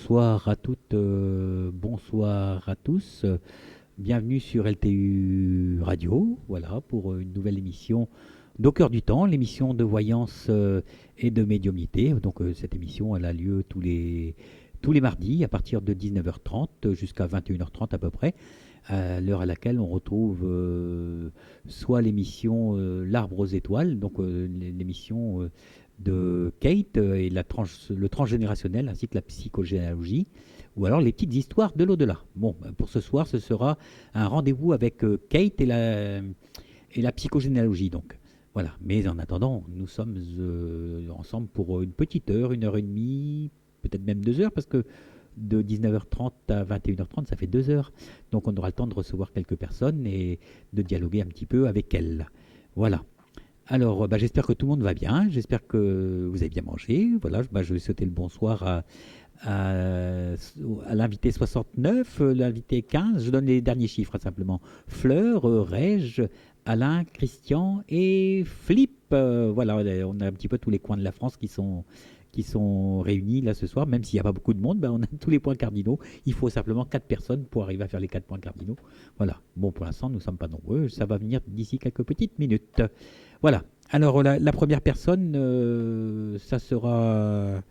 Bonsoir à toutes, bonsoir à tous. Bienvenue sur LTU Radio, voilà, pour une nouvelle émission d'Au cœur du temps, l'émission de voyance et de médiumnité. Donc cette émission, elle a lieu tous les mardis à partir de 19h30 jusqu'à 21h30 à peu près, à l'heure à laquelle on retrouve soit l'émission L'Arbre aux étoiles, donc l'émission de Kate et le transgénérationnel ainsi que la psychogénéalogie, ou alors les petites histoires de l'au-delà. Bon, pour ce soir, ce sera un rendez-vous avec Kate et la psychogénéalogie, donc. Voilà, mais en attendant, nous sommes ensemble pour une petite heure, 1 heure et demie, peut-être même 2 heures, parce que de 19h30 à 21h30, ça fait 2 heures. Donc on aura le temps de recevoir quelques personnes et de dialoguer un petit peu avec elles. Voilà. Alors, j'espère que tout le monde va bien. J'espère que vous avez bien mangé. Voilà, je vais souhaiter le bonsoir à, à l'invité 69, l'invité 15. Je donne les derniers chiffres, simplement. Fleur, Reg, Alain, Christian et Flip. Voilà, on a un petit peu tous les coins de la France qui sont réunis là ce soir. Même s'il n'y a pas beaucoup de monde, on a tous les points cardinaux. Il faut simplement 4 personnes pour arriver à faire les 4 points cardinaux. Voilà. Bon, pour l'instant, nous ne sommes pas nombreux. Ça va venir d'ici quelques petites minutes. Voilà. Alors, la première personne, ça sera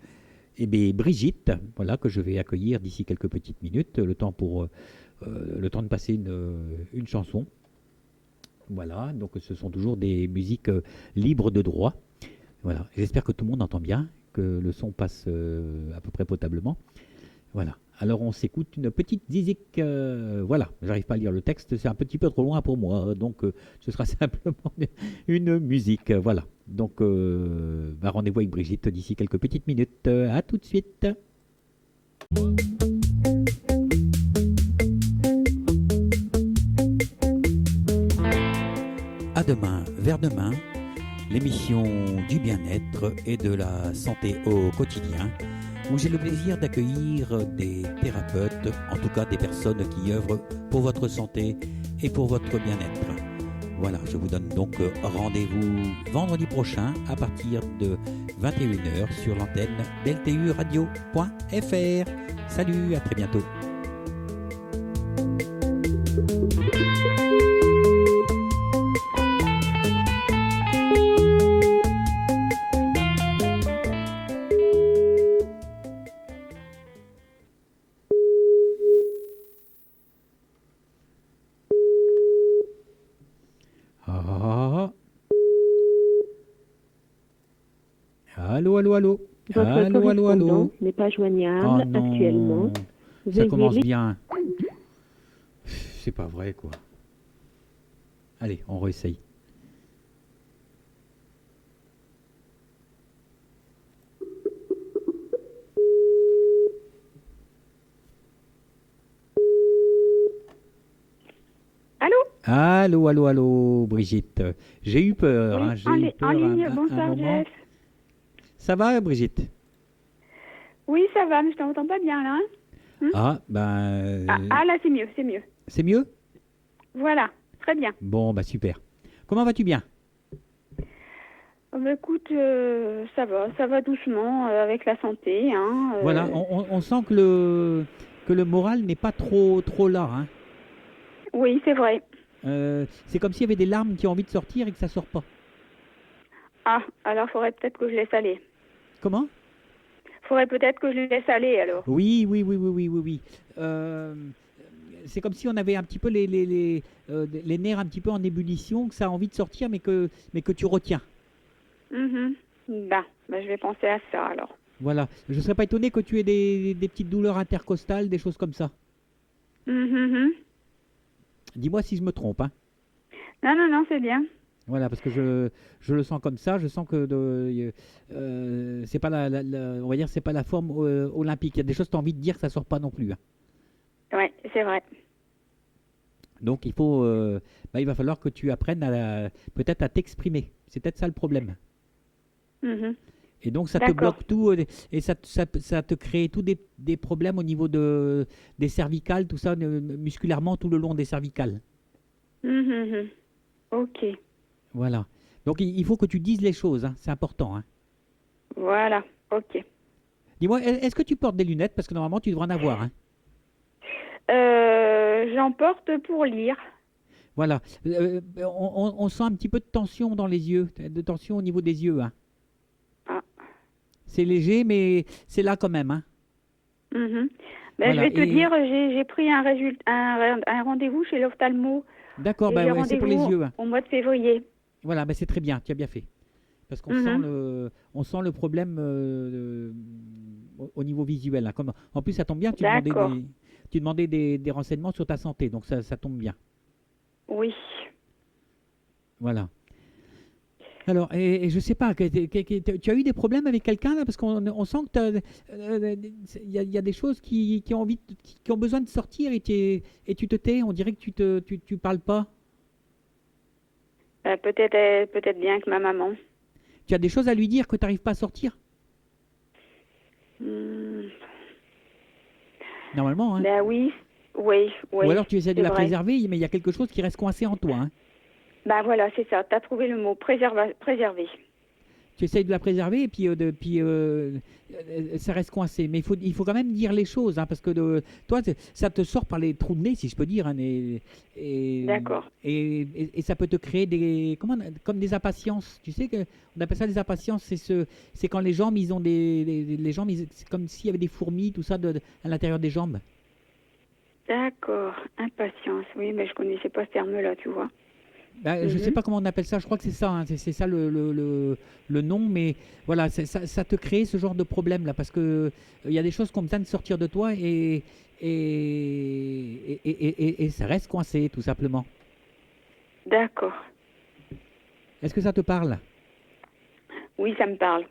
Brigitte, voilà, que je vais accueillir d'ici quelques petites minutes, le temps de passer une chanson. Voilà, donc ce sont toujours des musiques libres de droit. Voilà, j'espère que tout le monde entend bien, que le son passe à peu près potablement. Voilà. Alors on s'écoute une petite zizik. Voilà, j'arrive pas à lire le texte, c'est un petit peu trop loin pour moi, donc ce sera simplement une musique. Voilà. Donc rendez-vous avec Brigitte d'ici quelques petites minutes. À tout de suite. À demain, vers demain, l'émission du bien-être et de la santé au quotidien, où j'ai le plaisir d'accueillir des thérapeutes, en tout cas des personnes qui œuvrent pour votre santé et pour votre bien-être. Voilà, je vous donne donc rendez-vous vendredi prochain à partir de 21h sur l'antenne d'lturadio.fr. Salut, à très bientôt. Ah. Allô, allô, allô. Votre Allô, allô, correspondant allô. n'est pas Oh joignable actuellement. non, ça Veuillez commence bien. C'est pas vrai, quoi. Allez, on réessaye. Allô? Allô, allô, allô, Brigitte. J'ai eu peur, Oui, hein, j'ai eu en peur ligne. un Bonsoir, moment. Jeff. Ça va, Brigitte? Oui, ça va, mais je t'entends pas bien là. Ah, Là, c'est mieux, c'est mieux. c'est mieux? Voilà, très bien. Bon, super. Comment vas-tu bien? Écoute, ça va doucement avec la santé. Voilà, on sent que le moral n'est pas trop là, hein. Oui, c'est vrai. C'est comme s'il y avait des larmes qui ont envie de sortir et que ça sort pas. Alors faudrait peut-être que je laisse aller. Comment? Faudrait peut-être que je laisse aller alors. Oui, oui, oui, oui, oui, oui, oui. Euh, c'est comme si on avait un petit peu les nerfs un petit peu en ébullition, que ça a envie de sortir, mais que tu retiens. Mhm. Je vais penser à ça alors. Voilà. Je ne serais pas étonné que tu aies des petites douleurs intercostales, des choses comme ça. Mhm. Dis-moi si je me trompe, hein. Non, c'est bien. Voilà, parce que je le sens comme ça. Je sens que c'est pas on va dire, c'est pas la forme olympique. Il y a des choses que tu as envie de dire que ça sort pas non plus, hein. Ouais, c'est vrai. Donc il va falloir que tu apprennes peut-être à t'exprimer. C'est peut-être ça le problème. Mhm. Et donc ça te D'accord. bloque tout et ça te crée tous des problèmes au niveau des cervicales, tout ça, musculairement tout le long des cervicales. Mhm. Ok. Voilà. Donc il faut que tu dises les choses, hein, c'est important, hein. Voilà. Ok. Dis-moi, est-ce que tu portes des lunettes? Parce que normalement, tu devrais en avoir, hein. J'en porte pour lire. Voilà. On sent un petit peu de tension dans les yeux, de tension au niveau des yeux, hein. Ah. C'est léger, mais c'est là quand même, hein. Mhm. Ben, je Voilà. vais te dire, j'ai pris un rendez-vous chez l'ophtalmo D'accord, et bah j'ai ouais, c'est pour les rendez-vous yeux, hein. au mois de février. Voilà, bah c'est très bien, tu as bien fait. Parce qu'on sent Mhm. le problème au niveau visuel, hein. En plus, ça tombe bien, D'accord. tu demandais des renseignements sur ta santé, donc ça tombe bien. Oui. Voilà. Alors, et je sais pas, tu as eu des problèmes avec quelqu'un là, parce qu'on sent que il y a des choses qui ont qui ont besoin de sortir et tu te tais. On dirait que tu parles pas. Peut-être bien que ma maman. Tu as des choses à lui dire que tu n'arrives pas à sortir. Hmm. Normalement, hein. Ben oui, oui, Ou oui, alors tu essaies de c'est la vrai. préserver, mais il y a quelque chose qui reste coincé en toi, hein. Ben voilà, c'est ça. Tu as trouvé le mot préserver. Tu essayes de la préserver et puis, ça reste coincé. Mais il faut quand même dire les choses, hein, parce que toi, ça te sort par les trous de nez, si je peux dire, hein, et, D'accord. et ça peut te créer comme des impatiences. Tu sais que on appelle ça des impatiences. C'est quand les jambes, ils ont les jambes, c'est comme s'il y avait des fourmis, tout ça, à l'intérieur des jambes. D'accord. Impatience. Oui, mais je connaissais pas ce terme-là, tu vois. Bah, je sais Mhm. pas comment on appelle ça, je crois que c'est ça, hein, c'est ça le nom, mais voilà, ça te crée ce genre de problème là, parce que il y a des choses qui ont besoin de sortir de toi et ça reste coincé, tout simplement. D'accord. Est-ce que ça te parle? Oui, ça me parle.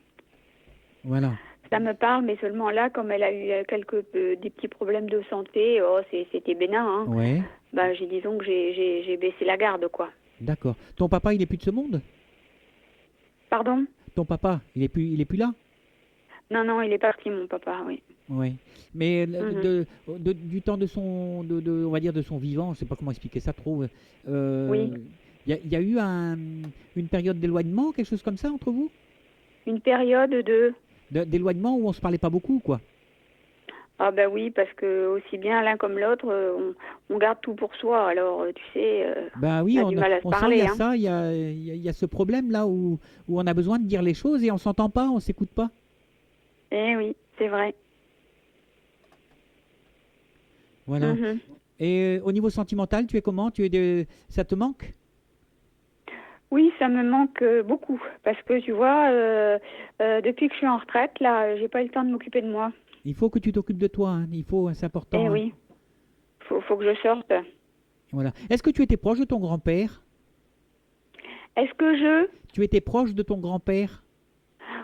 Voilà. Ça me parle, mais seulement là, comme elle a eu des petits problèmes de santé, oh, c'était bénin, hein. Ouais, Ben, disons que j'ai baissé la garde, quoi. d'accord. Ton papa, il est plus de ce monde? Pardon? Ton papa, il est plus là? Non, non, il est parti, mon papa, oui. Oui. Mais Mhm. du temps de on va dire de son vivant, je sais pas comment expliquer ça trop. Oui. Il y a eu une période d'éloignement, quelque chose comme ça entre vous? Une période de... D'éloignement où on se parlait pas beaucoup, quoi. Ah ben oui, parce que aussi bien l'un comme l'autre, on garde tout pour soi. Alors, tu sais, Ben on oui, a du mal à se on sent il y parler, a hein. ça, il y a ce problème là où on a besoin de dire les choses et on s'entend pas, on s'écoute pas. Eh oui, c'est vrai. Voilà. Mhm. Et au niveau sentimental, tu es comment? Ça te manque? Oui, ça me manque beaucoup. Parce que, tu vois, depuis que je suis en retraite, là, j'ai pas eu le temps de m'occuper de moi. Il faut que tu t'occupes de toi, hein. Il faut, c'est Eh important, hein. oui, faut que je sorte. Voilà. Est-ce que tu étais proche de ton grand-père? Est-ce que je... Tu étais proche de ton grand-père?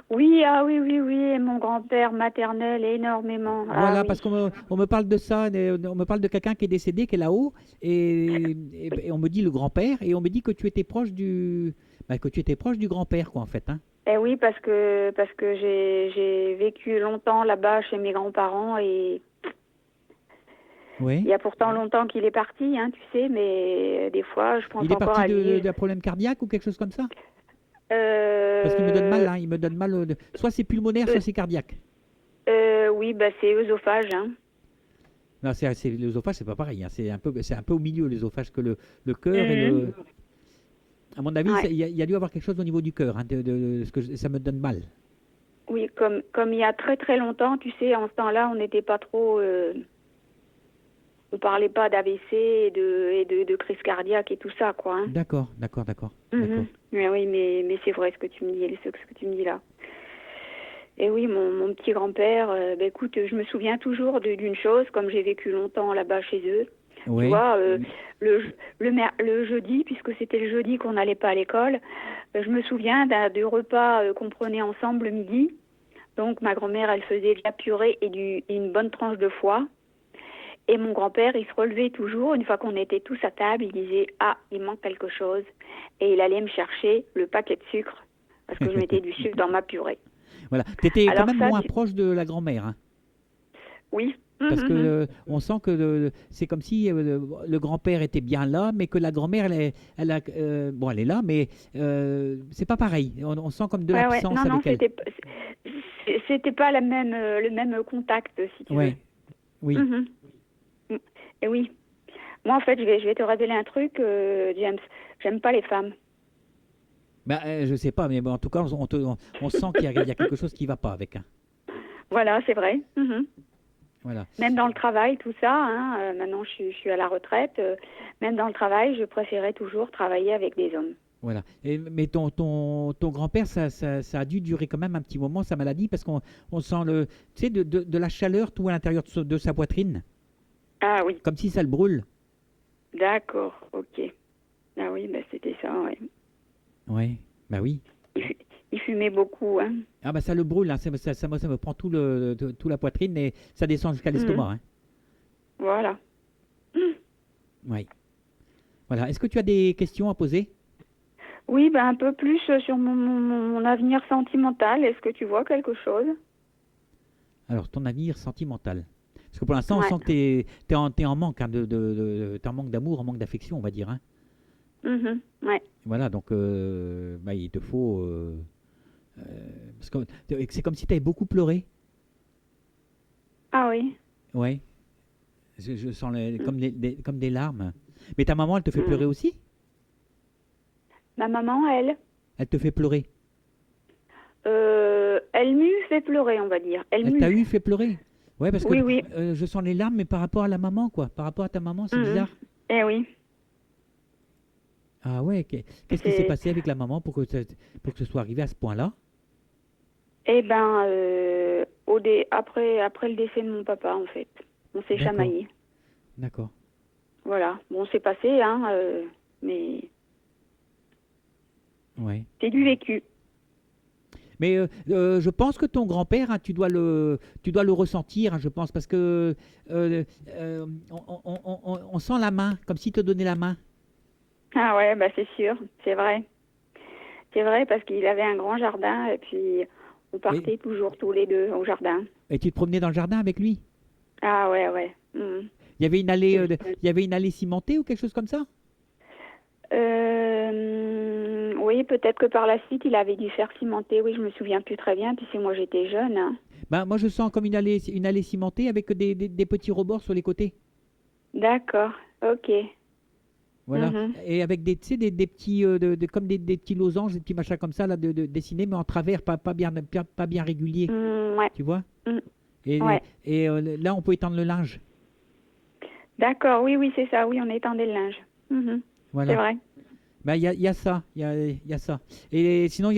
Oui, ah oui, oui, oui, et mon grand-père maternel, énormément. Ah Voilà, oui, parce on me parle de ça, on me parle de quelqu'un qui est décédé, qui est là-haut, oui. et on me dit le grand-père, et on me dit que tu étais proche que tu étais proche du grand-père, quoi, en fait, hein. Eh oui, parce que j'ai vécu longtemps là-bas chez mes grands-parents et il Oui. y a pourtant longtemps qu'il est parti, hein, tu sais, mais des fois, je pense Il est encore parti à lui. d'un problème cardiaque ou quelque chose comme ça? Parce qu'il me donne mal, Euh, hein, il me donne mal. Soit c'est pulmonaire, euh, soit c'est cardiaque. oui, bah c'est œsophage, hein. Non, l'œsophage, c'est pas pareil, hein. C'est un peu au milieu l'œsophage que le cœur et Mhm. le. À mon avis, Ouais. il y a dû avoir quelque chose au niveau du cœur, hein, ce ça me donne mal. Oui, comme il y a très très longtemps, tu sais, en ce temps-là, on n'était pas trop, on parlait pas d'AVC de crise cardiaque et tout ça, quoi, hein. D'accord, d'accord, d'accord, Mhm. d'accord. Mais oui, mais c'est vrai ce que tu me dis, ce que tu me dis là. Et oui, mon petit grand-père, ben écoute, je me souviens toujours d'une chose, comme j'ai vécu longtemps là-bas chez eux. Tu Oui, vois, le jeudi, puisque c'était le jeudi qu'on n'allait pas à l'école, je me souviens du repas qu'on prenait ensemble le midi. Donc ma grand-mère, elle faisait de la purée et une bonne tranche de foie. Et mon grand-père, il se relevait toujours, une fois qu'on était tous à table, il disait «Ah, il manque quelque chose». Et il allait me chercher le paquet de sucre, parce que je mettais du sucre dans ma purée. voilà. Tu étais quand Alors même ça, moins proche de la grand-mère, hein. oui. Parce que Mhm. on sent que c'est comme si le grand-père était bien là, mais que la grand-mère, bon, elle est là, mais c'est pas pareil. On sent comme de Ouais, ouais. l'absence Non, non, avec elle. C'était pas le même contact, si tu veux. Ouais, oui. Mhm. Et oui. Moi, en fait, je vais te révéler un truc, James. J'aime pas les femmes. Ben, je sais pas, mais bon, en tout cas, on sent qu'il y a quelque chose qui va pas avec. Hein. Voilà, c'est vrai. Mhm. Voilà. Même dans le travail, tout ça, hein, maintenant je suis à la retraite, même dans le travail, je préférais toujours travailler avec des hommes. Voilà. Mais ton grand-père, ça a dû durer quand même un petit moment, sa maladie, parce qu'on sent tu sais, de la chaleur tout à l'intérieur de sa poitrine, Ah oui, comme si ça le brûle. d'accord, ok. Ah oui, bah c'était ça, ouais. Ouais, bah oui. Il fumait beaucoup, hein. Ah bah ça le brûle, hein. Moi, ça me prend tout la poitrine et ça descend jusqu'à Mhm. l'estomac. Hein. Voilà. Ouais. Voilà. Est-ce que tu as des questions à poser? Oui, bah un peu plus sur mon avenir sentimental. Est-ce que tu vois quelque chose? Alors, ton avenir sentimental. Parce que pour l'instant, on Ouais. sent que t'es en manque, hein, t'es en manque d'amour, en manque d'affection, on va dire. Hein. Mhm. Ouais. Voilà, donc bah, il te faut. Parce que c'est comme si tu avais beaucoup pleuré. Ah oui. Ouais. Je sens Mm. comme des larmes. Mais ta maman, elle te fait Mm. pleurer aussi? Ma maman, elle, Elle te fait pleurer. elle m'eût fait pleurer, on va dire. Elle Elle t'a m'eût. eu fait pleurer. Ouais, parce que Oui, oui. je sens les larmes, mais par rapport à la maman, quoi. Par rapport à ta maman, c'est Mhm. bizarre. Eh oui. Ah ouais, qu'est-ce qui s'est C'est passé avec la maman pour que ce soit arrivé à ce point-là? Eh ben, après le décès de mon papa, en fait, on s'est D'accord, chamaillé. d'accord. Voilà. Bon, c'est passé, hein, mais Ouais. c'est du vécu. Mais je pense que ton grand-père, hein, tu dois le ressentir, hein, je pense, parce que on sent la main, comme s'il te donnait la main. Ah ouais, bah c'est sûr, c'est vrai. C'est vrai parce qu'il avait un grand jardin et puis on Et, partait toujours tous les deux au jardin. et tu te promenais dans le jardin avec lui. Ah ouais, ouais. Mhm. Il y avait une allée, C'est- il y avait une allée cimentée ou quelque chose comme ça? oui, peut-être que par la suite, il avait dû faire cimenter. Oui, je me souviens plus très bien. Puis c'est moi, j'étais jeune, hein. Ben, moi, je sens comme une allée cimentée avec des petits rebords sur les côtés. D'accord. Ok. Voilà. Mhm. Et avec tu sais, des petits, comme des petits losanges, des petits machins comme ça, là, dessinés, mais en travers, pas bien réguliers. Ouais. Tu vois? Mm. Et, Ouais. là, on peut étendre le linge. D'accord. Oui, oui, c'est ça. Oui, on étendait le linge. Mhm. C'est Voilà. vrai. Ben, il y a ça. Il y a ça. Et sinon,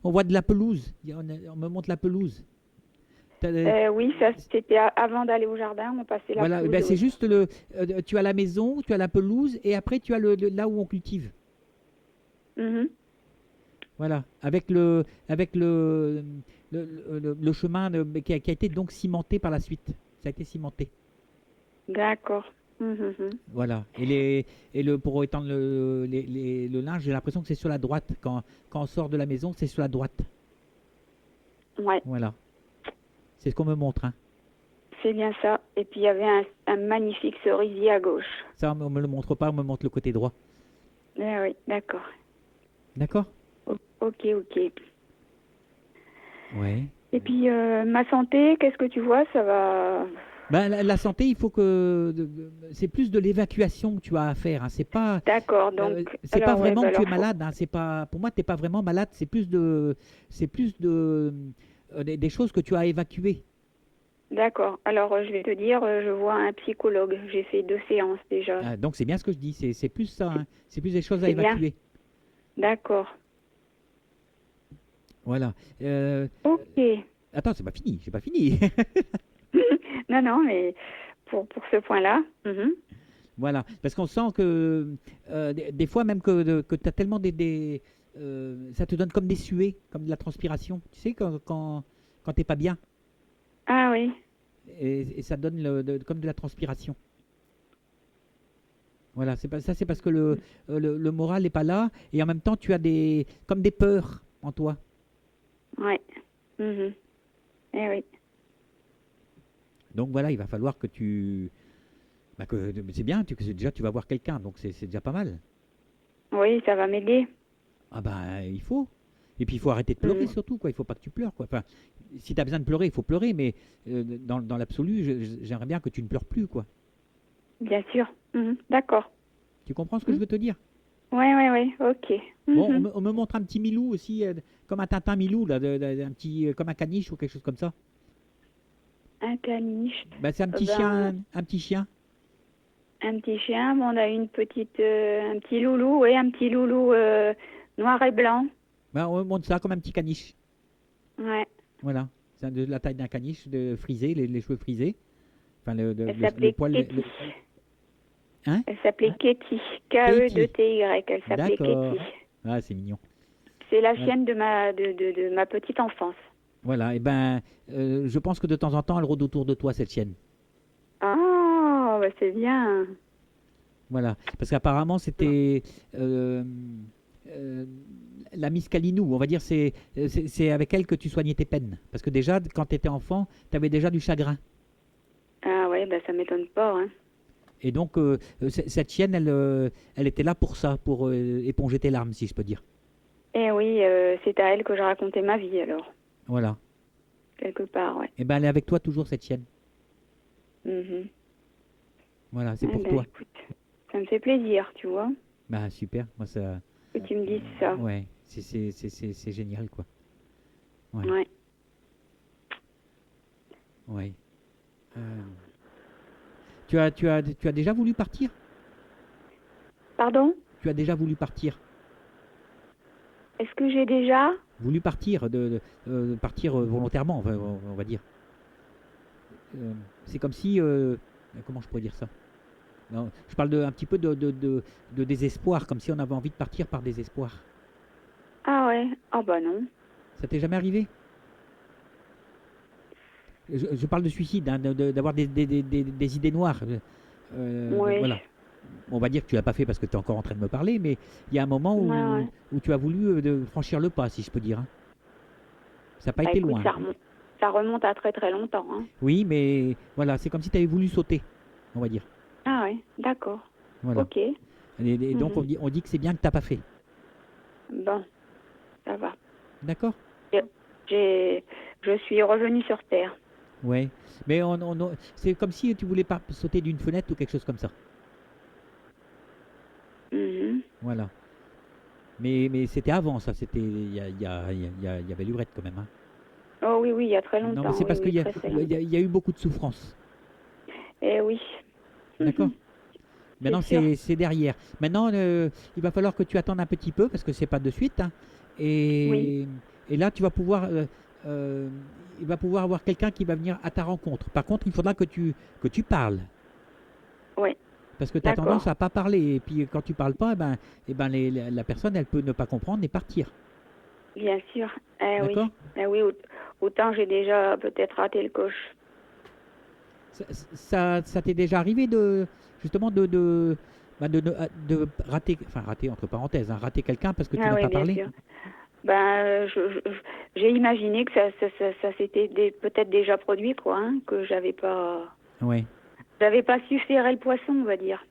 on voit de la pelouse. On me montre la pelouse. Oui, ça, c'était avant d'aller au jardin. On passait la Voilà. pelouse, Ben, c'est oui. juste tu as la maison, tu as la pelouse, et après, tu as là où on cultive. Mhm. Voilà. Avec le chemin qui a été donc cimenté par la suite. Ça a été cimenté. D'accord. Mhm, mhm. Voilà. Pour étendre le linge, j'ai l'impression que c'est sur la droite. Quand on sort de la maison, c'est sur la droite. Ouais, Voilà. C'est ce qu'on me montre. Hein. c'est bien ça. Et puis il y avait un magnifique cerisier à gauche. Ça, on me le montre pas, on me montre le côté droit. Ah oui, d'accord. D'accord? Ok, ok. Ouais. Et puis ma santé, qu'est-ce que tu vois? Ça va. Ben, la santé, il faut que c'est plus de l'évacuation que tu as à faire. Hein. D'accord. Donc, C'est pas alors ouais, vraiment bah que tu es alors faut. malade. Hein. C'est pas, pour moi, t'es pas vraiment malade. C'est plus des choses que tu as à évacuer. D'accord. Alors je vais te dire, je vois un psychologue. J'ai fait 2 séances déjà. Ah, donc c'est bien ce que je dis. C'est plus ça. Hein. C'est plus des choses à C'est bien. évacuer. D'accord. Voilà. Euh, Ok. attends, c'est pas fini. J'ai pas fini. Non, non, mais pour ce point-là. Mhm. Voilà, parce qu'on sent que des fois même que tu as tellement ça te donne comme des suées, comme de la transpiration, tu sais, quand t'es pas bien, Ah oui. et ça donne comme de la transpiration. Voilà, c'est parce que le moral n'est pas là, et en même temps tu as comme des peurs en toi. Ouais. Mhm. Eh oui. Donc voilà, il va falloir que bah, c'est bien, déjà tu vas voir quelqu'un, donc c'est déjà pas mal. Oui, ça va m'aider. Ah bah il faut. Et puis il faut arrêter de pleurer Mhm. surtout, quoi. Il faut pas que tu pleures, quoi. Enfin, si tu as besoin de pleurer, il faut pleurer, mais dans l'absolu, j'aimerais bien que tu ne pleures plus, quoi. Bien sûr. Mhm. D'accord. Tu comprends ce que je Mhm. veux te dire? Ouais, ouais, ouais. Ok. Bon, Mhm. on me montre un petit Milou aussi, comme un Tintin Milou, là, un petit, comme un caniche ou quelque chose comme ça. Un caniche. Bah, c'est Ben, un petit chien. un petit chien. Bon, on a une petite, un petit loulou. Oui, un petit loulou noir et blanc. Bah, on me montre ça comme un petit caniche. Ouais. Voilà. C'est de la taille d'un caniche, frisé, les cheveux frisés. Enfin, Elle le s'appelait poil. Katie. Hein? Elle s'appelait Katie. Katie. K-E-2-T-Y. Elle s'appelait D'accord. Katie. Ah, c'est mignon. C'est la Voilà. chienne de ma petite enfance. Voilà. Et ben, je pense que de temps en temps, elle rôde autour de toi, cette chienne. Ah, bah c'est bien. Voilà. Parce qu'apparemment, c'était euh, euh, la Miss Kalinou. On va dire, c'est avec elle que tu soignais tes peines. Parce que déjà, quand tu étais enfant, tu avais déjà du chagrin. Ah ouais, bah ça m'étonne pas, hein. Et donc, cette chienne, elle était là pour ça, pour éponger tes larmes, si je peux dire. Eh oui, c'est à elle que je racontais ma vie alors, Voilà. quelque part, ouais. Et ben, elle est avec toi toujours, cette chienne. Mhm. Voilà, c'est Eh pour ben toi. écoute, ça me fait plaisir, tu vois, Bah, super. Moi, ça. que tu me dises ça. Ouais, c'est génial, quoi. Ouais, Ouais. ouais. Euh, tu as déjà voulu partir? Pardon? Tu as déjà voulu partir? Est-ce que j'ai déjà? Voulu partir, partir volontairement, enfin, on va dire. Euh, c'est comme si. Comment je pourrais dire ça? Non, je parle un petit peu de désespoir, comme si on avait envie de partir par désespoir. Ah ouais. Ah bah non. Ça t'est jamais arrivé? Je parle de suicide, hein, d'avoir des idées noires. Oui. Voilà. On va dire que tu l'as pas fait parce que tu es encore en train de me parler, mais il y a un moment Ouais, ouais. où tu as voulu franchir le pas, si je peux dire, hein. Ça n'a pas Bah été écoute, loin. ça remonte à très très longtemps, hein. Oui, mais voilà, c'est comme si tu avais voulu sauter, on va dire. Ah ouais, d'accord. Voilà. Ok. Et donc Mhm. on dit que c'est bien que tu n'as pas fait. Bon, ça va. D'accord? J'ai, je suis revenue sur Terre. Ouais. Mais c'est comme si tu voulais pas sauter d'une fenêtre ou quelque chose comme ça. Mhm. Voilà. Mais c'était avant ça, c'était il y avait lurette quand même, hein. Oh oui, oui, il y a très Non, mais longtemps, c'est oui, parce oui, très très longtemps. il y a eu beaucoup de souffrance. Eh oui. D'accord? Mhm. C'est Maintenant, sûr. c'est derrière. Maintenant, il va falloir que tu attendes un petit peu parce que c'est pas de suite, hein. Oui. Et, et là, tu vas pouvoir, euh, il va pouvoir avoir quelqu'un qui va venir à ta rencontre. Par contre, il faudra que tu parles Oui. parce que tu as D'accord. tendance à pas parler. Et puis, quand tu parles pas, la personne, elle peut ne pas comprendre et partir. Bien sûr. Eh oui. D'accord? Eh oui, autant j'ai déjà peut-être raté le coche. Ça t'est déjà arrivé justement de rater, enfin rater entre parenthèses, hein, rater quelqu'un parce que tu Ah n'as oui, pas bien parlé? sûr. Ben, j'ai imaginé que ça s'était peut-être déjà produit, quoi, hein, que Ouais. j'avais pas su serrer le poisson, on va dire.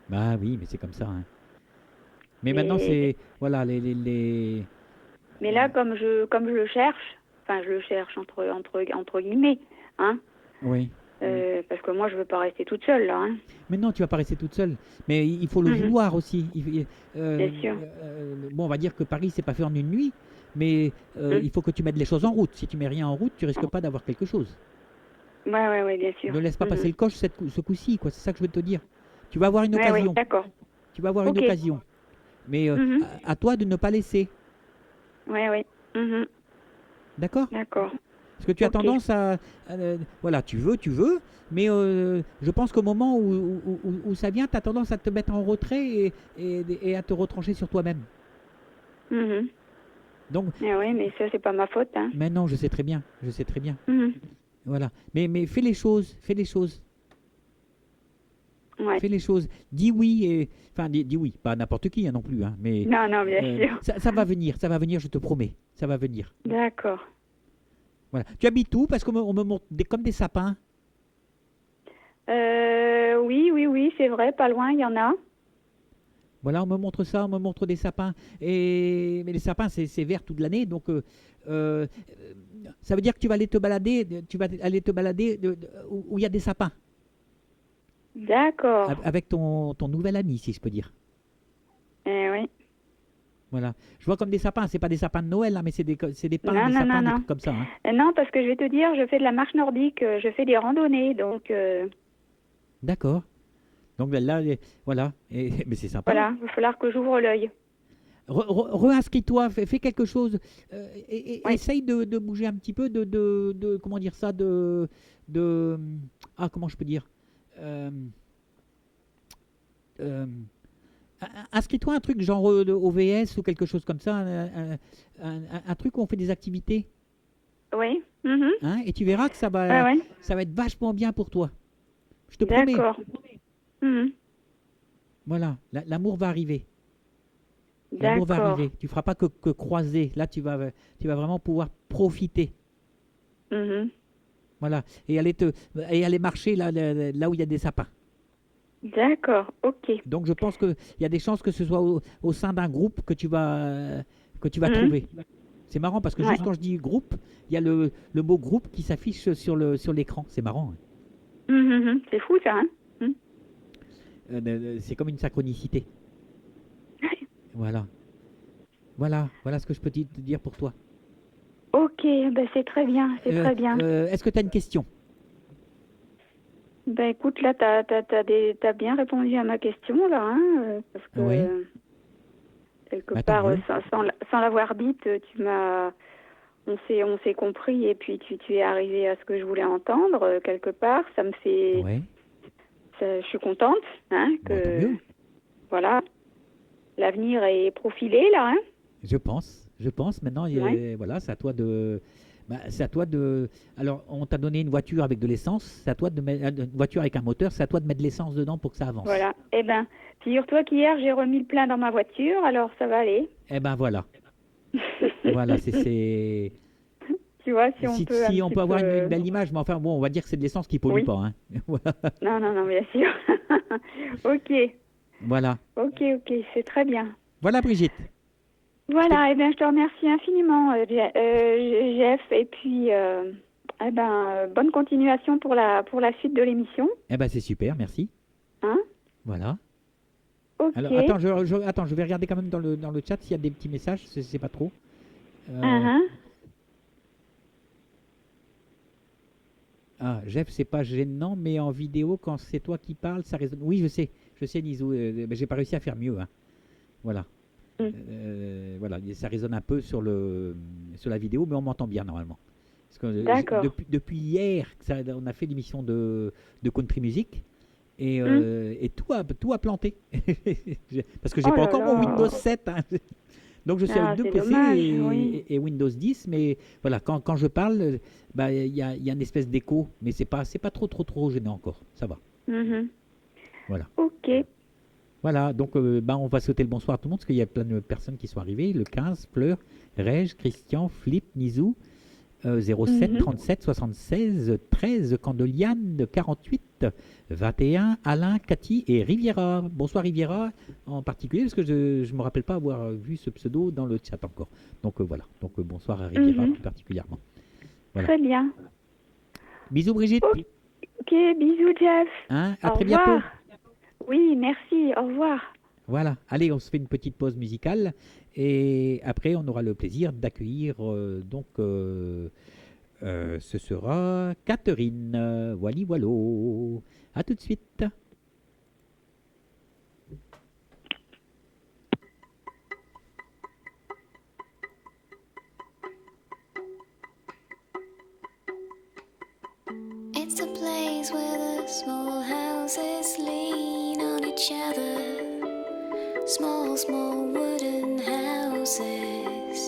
Bah oui, mais c'est comme ça, hein. Mais maintenant, Et, c'est. Voilà, mais là, comme je le cherche, enfin, je le cherche entre guillemets, hein, oui. parce que moi, je veux pas rester toute seule, là, hein. Mais non, tu vas pas rester toute seule. Mais il faut le Mhm. vouloir aussi. Bien sûr. Bon, on va dire que Paris, c'est pas fait en une nuit, mais Mhm. il faut que tu mettes les choses en route. Si tu mets rien en route, tu risques pas d'avoir quelque chose. Ouais, ouais, ouais, bien sûr. Ne laisse pas passer Mhm. le coche ce coup-ci, quoi. C'est ça que je veux te dire. Tu vas avoir une Ouais, ouais, occasion. d'accord. Tu vas avoir une Ok. occasion. Mais Mhm. à toi de ne pas laisser. Ouais, ouais. Mhm. D'accord? D'accord. Parce que tu as Ok. tendance voilà, tu veux, mais je pense qu'au moment où ça vient, tu as tendance à te mettre en retrait et à te retrancher sur toi-même. Mhm. Donc, Ah ouais, mais ça, c'est pas ma faute, hein. maintenant, je sais très bien, je sais très bien. Mhm. Voilà. Mais fais les choses, fais les choses, Ouais. fais les choses. Dis oui, enfin, dis oui, pas à n'importe qui, hein, non plus, hein, mais Non, non, bien sûr. ça va venir, je te promets, ça va venir. D'accord. Voilà. Tu habites où? Parce on me montre comme des sapins. Oui, oui, oui, c'est vrai, pas loin, il y en a. Voilà, on me montre ça, on me montre des sapins. Mais les sapins, c'est vert toute l'année, donc euh, ça veut dire que tu vas aller te balader où il y a des sapins, D'accord. avec ton nouvel ami, si je peux dire. Oui. Voilà. Je vois comme des sapins, c'est pas des sapins de Noël, là, mais c'est des pins, Non, des non, non, sapins, des non. trucs comme ça, hein. Non, parce que je vais te dire, je fais de la marche nordique, je fais des randonnées, donc D'accord. Donc là, voilà. Mais c'est sympa. voilà, il va falloir que j'ouvre l'œil. Réinscris-toi, fais quelque chose. Oui. Essaye de bouger un petit peu, comment dire ça, de, comment je peux dire, euh, euh, inscris-toi à un truc genre de OVS ou quelque chose comme ça, un truc où on fait des activités, Oui. Mhm. hein, et tu verras que Ouais, ouais. ça va être vachement bien pour toi. Je te promets. D'accord. Mhm. Voilà, l'amour va arriver. L'amour va D'accord. arriver. Tu feras pas que croiser. Là, tu vas vraiment pouvoir profiter. Mhm. Voilà. Et aller marcher là où il y a des sapins. D'accord. Ok. Donc, je pense qu'il y a des chances que ce soit au sein d'un groupe que tu vas Mhm. trouver. C'est marrant parce que Ouais. juste quand je dis groupe, il y a le mot groupe qui s'affiche sur l'écran. C'est marrant, hein. Mhm, mhm. C'est fou ça, hein? Mhm. C'est comme une synchronicité. Voilà. Voilà ce que je peux te dire pour toi. Ok, ben c'est très bien, c'est très bien. Est-ce que tu as une question? Ben écoute, là, t'as bien répondu à ma question, là, hein, parce Oui. que quelque Bah, tant part, mieux. sans l'avoir dite, on s'est compris et puis tu es arrivé à ce que je voulais entendre, quelque part. Ça me fait, Ouais. je suis contente, hein, Bon, tant que, mieux. voilà, l'avenir est profilé, là, hein. Je pense. Je pense. Maintenant, Ouais, voilà, c'est à toi de. Bah, c'est à toi de. Alors, on t'a donné une voiture avec de l'essence. C'est à toi de mettre une voiture avec un moteur. C'est à toi de mettre de l'essence dedans pour que ça avance. voilà. Eh ben, figure-toi qu'hier, j'ai remis le plein dans ma voiture, alors ça va aller. Eh ben voilà. Voilà, Tu vois, si on peut un si on petit peut avoir une peu... belle image, mais enfin bon, on va dire que c'est de l'essence qui pollue Oui. pas, hein. Voilà. Non, non, non, bien sûr. Ok, Voilà. ok, c'est très bien. Voilà, Brigitte. Je te... Voilà, eh bien, je te remercie infiniment, Jeff, et puis, eh ben, bonne continuation pour la suite de l'émission, Eh ben c'est super, merci. hein? Voilà. Ok. Alors, attends, attends, je vais regarder quand même dans le chat s'il y a des petits messages, c'est pas trop. Euh, Hein, Jeff, c'est pas gênant, mais en vidéo, quand c'est toi qui parles, ça résonne. Oui, je sais, Nizou, mais j'ai pas réussi à faire mieux, hein. Voilà. hein. Voilà, ça résonne un peu sur la vidéo, mais on m'entend bien normalement. Parce que D'accord. depuis hier, on a fait l'émission de country music Hum. et tout a planté. Parce que j'ai Oh pas là encore mon Windows là. 7, hein. Donc je suis avec Ah, deux c'est PC dommage, oui. et Windows 10, mais voilà, quand je parle, bah, il y a une espèce d'écho, mais c'est pas trop gênant encore, ça va. Mhm. Voilà. Ok. Voilà, donc bah, on va souhaiter le bonsoir à tout le monde, parce qu'il y a plein de personnes qui sont arrivées. Le 15, Fleur, Reg, Christian, Flip, Nizou, 07 Mhm. 37 76 13, Candeliane 48 21, Alain, Cathy et Riviera. Bonsoir Riviera en particulier, parce que je ne me rappelle pas avoir vu ce pseudo dans le chat encore. Donc voilà, donc bonsoir à Riviera Mhm. plus particulièrement. Voilà. Très bien. Bisous Brigitte, Ok, bisous, Jeff. hein, à Au très revoir. bientôt. Oui, merci. Au revoir. Voilà, allez, on se fait une petite pause musicale et après on aura le plaisir d'accueillir ce sera Catherine. Wally Wallo. À tout de suite. It's a place where the small houses lean on each other. Small wooden houses.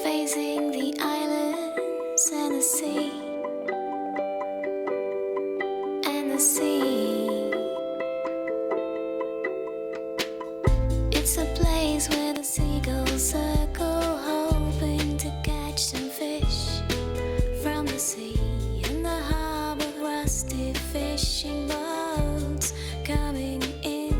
Facing the islands and the sea. And the sea. It's a place where the seagulls circle, hoping to catch some fish from the sea. In the harbor, rusty fishing boats coming in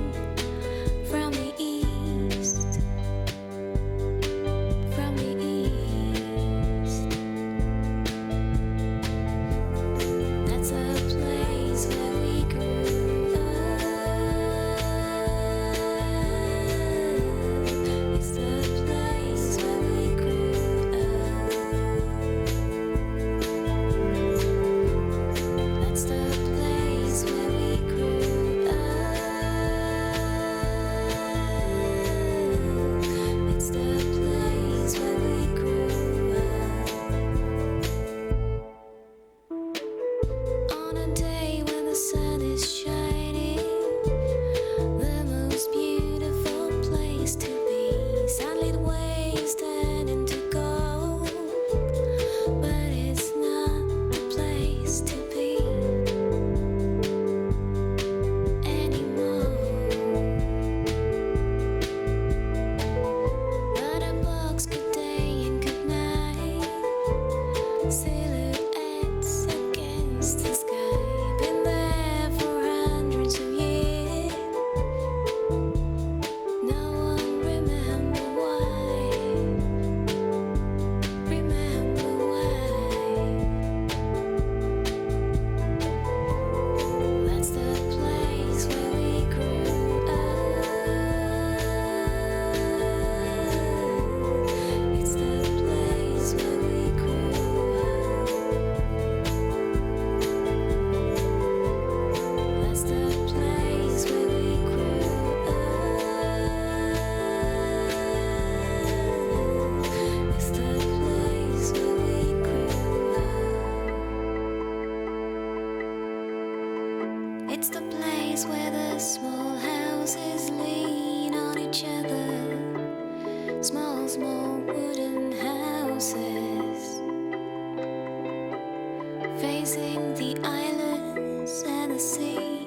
missing the islands and the sea.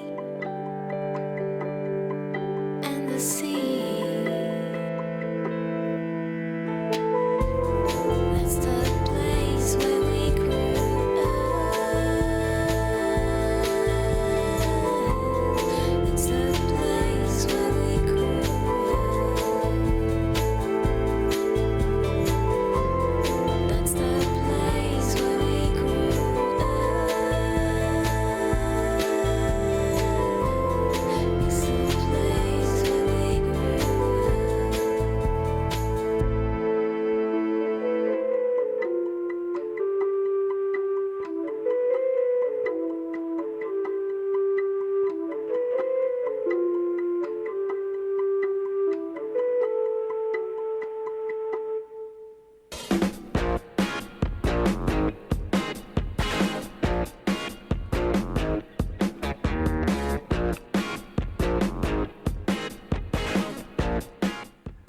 And the sea. That's the place where we grew up. It's the place where we grew up. That's the place where we grew up. It's the place where we grew up.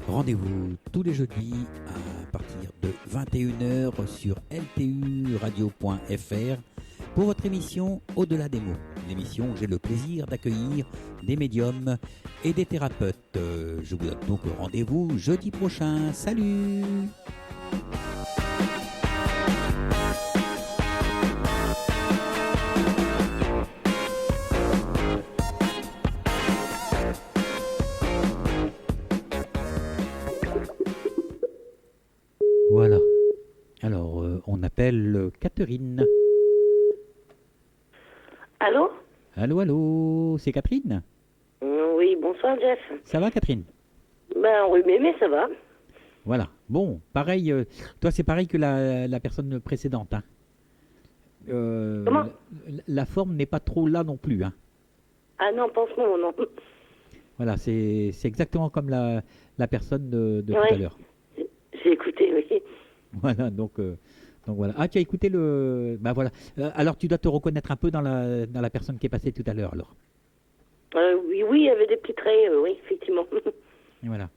Rendez-vous tous les jeudis à partir de 21h sur lturadio.fr pour votre émission Au-delà des mots. L'émission où j'ai le plaisir d'accueillir des médiums et des thérapeutes. Je vous donne donc rendez-vous jeudi prochain. Salut! Voilà. Alors, on appelle Catherine. Allô? Allô, allô, c'est Catherine? Oui, bonsoir Jeff. Ça va, Catherine? Ben oui, mais ça va. Voilà. Bon, pareil, toi, c'est pareil que la personne précédente. Hein. Comment? La forme n'est pas trop là non plus. Hein. Ah non, pas en ce moment, non. Voilà, c'est exactement comme la personne de tout Ouais. à l'heure. J'ai écouté, oui. Voilà, donc voilà. Ah, tu as écouté le... Bah voilà. Alors, tu dois te reconnaître un peu dans la personne qui est passée tout à l'heure, alors. Oui, il y avait des petits traits, oui, effectivement. Et voilà.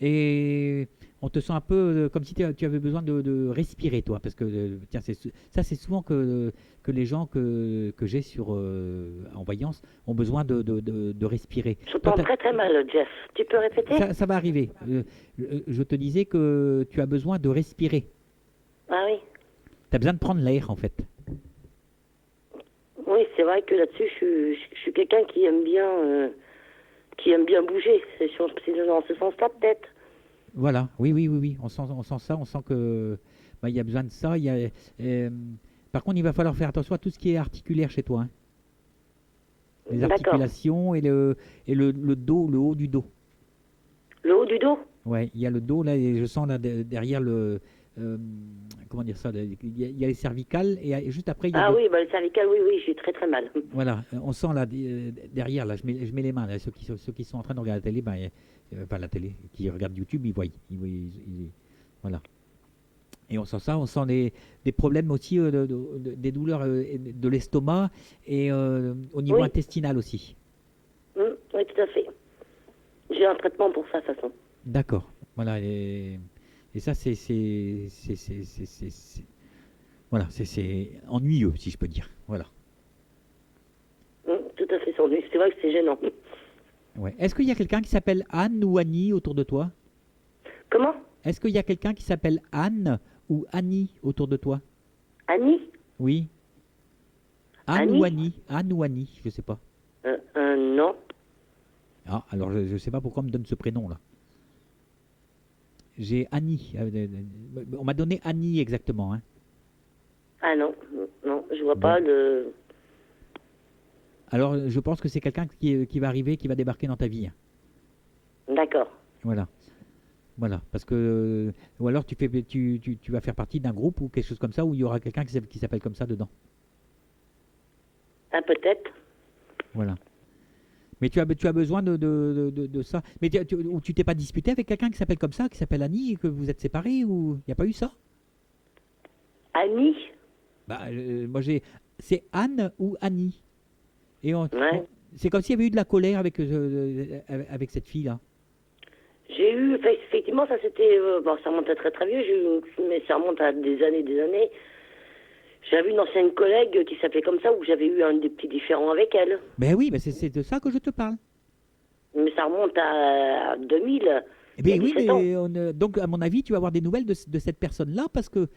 Et on te sent un peu comme si tu avais besoin de respirer, toi, parce que tiens, ça c'est souvent que les gens que j'ai en voyance ont besoin de respirer. Je t'entends très très mal, Jeff. Tu peux répéter? Ça va arriver. Je te disais que tu as besoin de respirer. Ah oui. Tu as besoin de prendre l'air, en fait. Oui, c'est vrai que là-dessus, je suis quelqu'un qui aime bien bouger. C'est dans ce sens-là, peut-être. Voilà, oui. On sent ça, on sent que il y a besoin de ça. Par contre, il va falloir faire attention à tout ce qui est articulaire chez toi. Hein. Les D'accord. articulations et le dos, le haut du dos. Le haut du dos? Ouais, il y a le dos là et je sens là derrière le comment dire ça, il y a les cervicales et juste après il y a Ah oui, le cervical, oui, j'ai très très mal. voilà, on sent là derrière là, je mets les mains là, ceux qui sont en train de regarder la télé, enfin la télé, qui regardent YouTube, ils voient, voilà. Et on sent ça, on sent des problèmes aussi, des douleurs de l'estomac et au niveau Oui. intestinal aussi. Oui, tout à fait. J'ai un traitement pour ça, de toute façon. D'accord, voilà. Et ça, voilà, c'est ennuyeux, si je peux dire. Voilà. Tout à fait, c'est vrai que c'est gênant. Ouais. Est-ce qu'il y a quelqu'un qui s'appelle Anne ou Annie autour de toi? Comment? Est-ce qu'il y a quelqu'un qui s'appelle Anne ou Annie autour de toi? Annie? Oui. Anne Annie? ou Annie? Anne ou Annie, je sais pas. Non. Ah, alors je sais pas pourquoi on me donne ce prénom-là. J'ai Annie. On m'a donné Annie exactement. Hein. Ah non, je vois pas de... Alors je pense que c'est quelqu'un qui va arriver, qui va débarquer dans ta vie. Hein. D'accord. Voilà. Voilà, parce que ou alors tu vas faire partie d'un groupe ou quelque chose comme ça où il y aura quelqu'un qui s'appelle comme ça dedans. Ah, peut-être. Voilà. Mais tu as besoin de ça. Mais tu t'es pas disputé avec quelqu'un qui s'appelle comme ça, qui s'appelle Annie, et que vous êtes séparés ou il n'y a pas eu ça? Annie? Bah, moi c'est Anne ou Annie. Et Ouais. c'est comme s'il y avait eu de la colère avec cette fille-là. J'ai eu, effectivement, ça c'était, ça remonte à très très vieux, mais ça remonte à des années. J'avais une ancienne collègue qui s'appelait comme ça, où j'avais eu un des petits différends avec elle. Ben oui, ben c'est de ça que je te parle. Mais ça remonte à 2000. Eh Il y a bien oui, 17 ans. mais donc à mon avis, tu vas avoir des nouvelles de cette personne-là parce que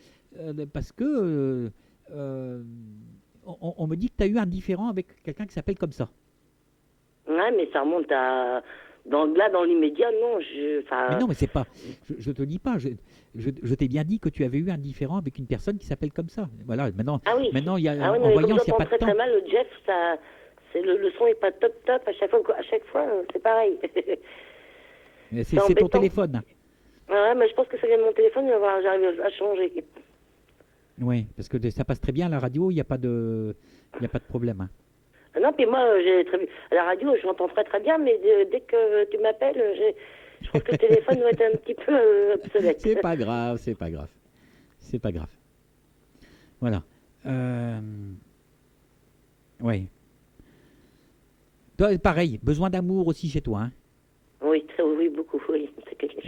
on me dit que tu as eu un différend avec quelqu'un qui s'appelle comme ça. Ouais, mais ça remonte à... Là, dans l'immédiat, non. Mais non, mais c'est pas. Je te dis pas. Je t'ai bien dit que tu avais eu un différend avec une personne qui s'appelle comme ça. Voilà. Maintenant, Ah oui. maintenant il y a Ah oui, en mais comme voyance, il n'y a j'entends pas de très temps. très mal, le Jeff, ça... Le son est pas top top. À chaque fois, c'est pareil. Mais c'est c'est ton embêtant. téléphone. Ouais, mais je pense que ça vient de mon téléphone, j'arrive à changer. Oui, parce que ça passe très bien à la radio. Il n'y a pas de problème. Hein. Ah non, puis moi, à la radio, je m'entends très très bien, mais dès que tu m'appelles, je pense que le téléphone doit être un petit peu obsolète. C'est pas grave, c'est pas grave. C'est pas grave. Voilà. Oui. Toi, pareil, besoin d'amour aussi chez toi. Hein. Oui, oui, beaucoup, oui.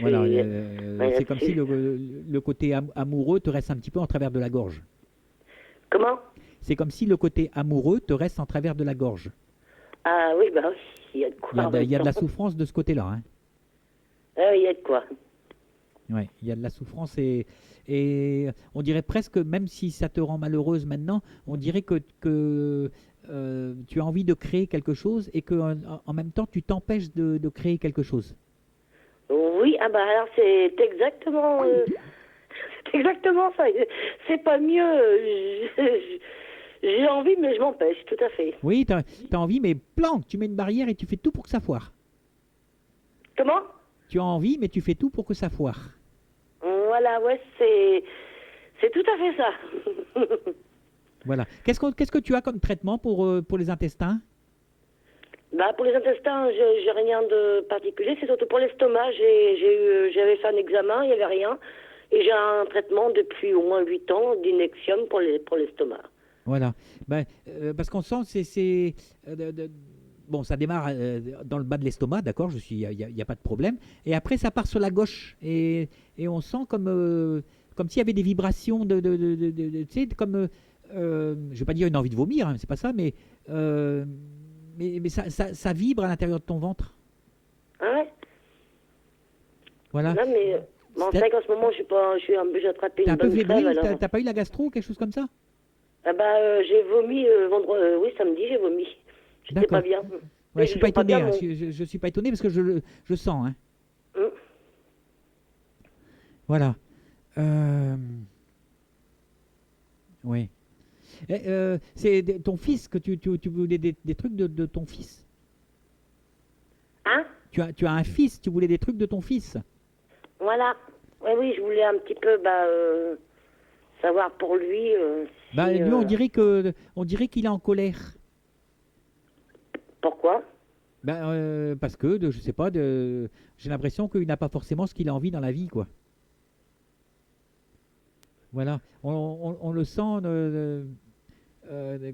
Voilà, Ouais, c'est comme si le côté amoureux te reste un petit peu en travers de la gorge. Comment? C'est comme si le côté amoureux te reste en travers de la gorge. Ah oui, bah oui, il y a de quoi. Il y a de la souffrance de ce côté-là. Hein. Ah, il y a de quoi. Ouais, il y a de la souffrance et on dirait presque, même si ça te rend malheureuse maintenant, on dirait que tu as envie de créer quelque chose et que en même temps tu t'empêches de créer quelque chose. Oui, ah bah alors c'est exactement, c'est exactement ça. C'est pas mieux. J'ai envie, mais je m'empêche, tout à fait. Oui, tu as envie, mais planque, tu mets une barrière et tu fais tout pour que ça foire. Comment? Tu as envie, mais tu fais tout pour que ça foire. Voilà, ouais, c'est tout à fait ça. Voilà. Qu'est-ce que tu as comme traitement pour les intestins? Bah pour les intestins, j'ai rien de particulier, c'est surtout pour l'estomac. J'avais fait un examen, il n'y avait rien, et j'ai un traitement depuis au moins 8 ans d'Inexium pour l'estomac. Voilà. Ben, parce qu'on sent bon, ça démarre dans le bas de l'estomac, d'accord, il y a pas de problème. Et après, ça part sur la gauche et on sent comme s'il y avait des vibrations tu sais, comme je vais pas dire une envie de vomir, hein, c'est pas ça, mais ça vibre à l'intérieur de ton ventre. Ah ouais? Voilà. Non mais bon, c'est vrai qu'en ce moment j'ai attrapé T'es une un peu bonne fébrile, crève, alors. t'as pas eu la gastro ou quelque chose comme ça? Ah bah j'ai vomi vendredi, oui samedi j'ai vomi. J'étais D'accord. pas bien. Ouais, Mais je suis pas toujours étonné, bien, hein, mon- je suis pas étonné parce que je sens. Hein. Hum. Voilà. Oui. Ton fils que tu voulais des trucs de ton fils. Hein? Tu as un fils, tu voulais des trucs de ton fils. Voilà. Oui, oui, je voulais un petit peu savoir pour lui si, Bah, lui, on dirait qu'il est en colère. pourquoi? Parce que, je sais pas, j'ai l'impression qu'il n'a pas forcément ce qu'il a envie dans la vie, quoi. Voilà. On le sent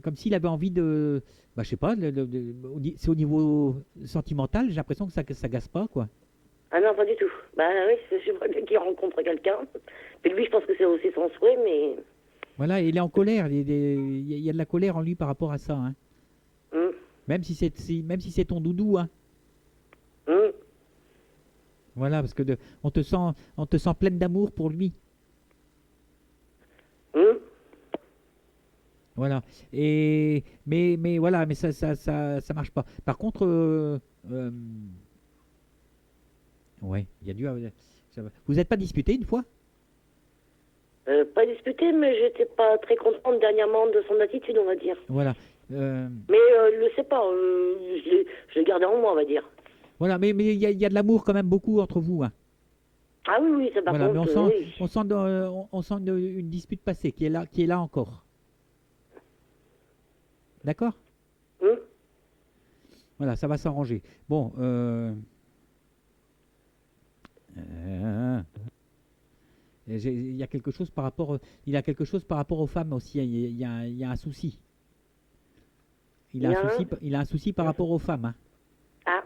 comme s'il avait envie de. Bah, je sais pas, c'est au niveau sentimental, j'ai l'impression que ça gasse pas, quoi. Ah non, pas du tout. Bah oui, je vois bien qu'il rencontre quelqu'un. Puis lui, je pense que c'est aussi son souhait, mais... Voilà, il est en colère, il y a de la colère en lui par rapport à ça, hein. Hum, Même si c'est ton doudou, hein. hum. Voilà, parce que on te sent pleine d'amour pour lui. Voilà. Mais voilà, mais ça marche pas. Par contre, ouais, il y a dû. Ça va. Vous n'êtes pas disputé une fois? Pas disputé, mais j'étais pas très contente dernièrement de son attitude, on va dire. Voilà. Mais je le sais pas, je l'ai gardé en moi, on va dire. Voilà, mais il y a de l'amour quand même beaucoup entre vous, hein. Ah oui, oui, ça par Voilà, mais contre, oui. on sent une dispute passée qui est là encore. D'accord? Hum. Voilà, ça va s'arranger. Bon, il y a quelque chose par rapport, il a quelque chose par rapport aux femmes aussi. Il y a un souci. Il a un souci par rapport aux femmes. Hein. Ah,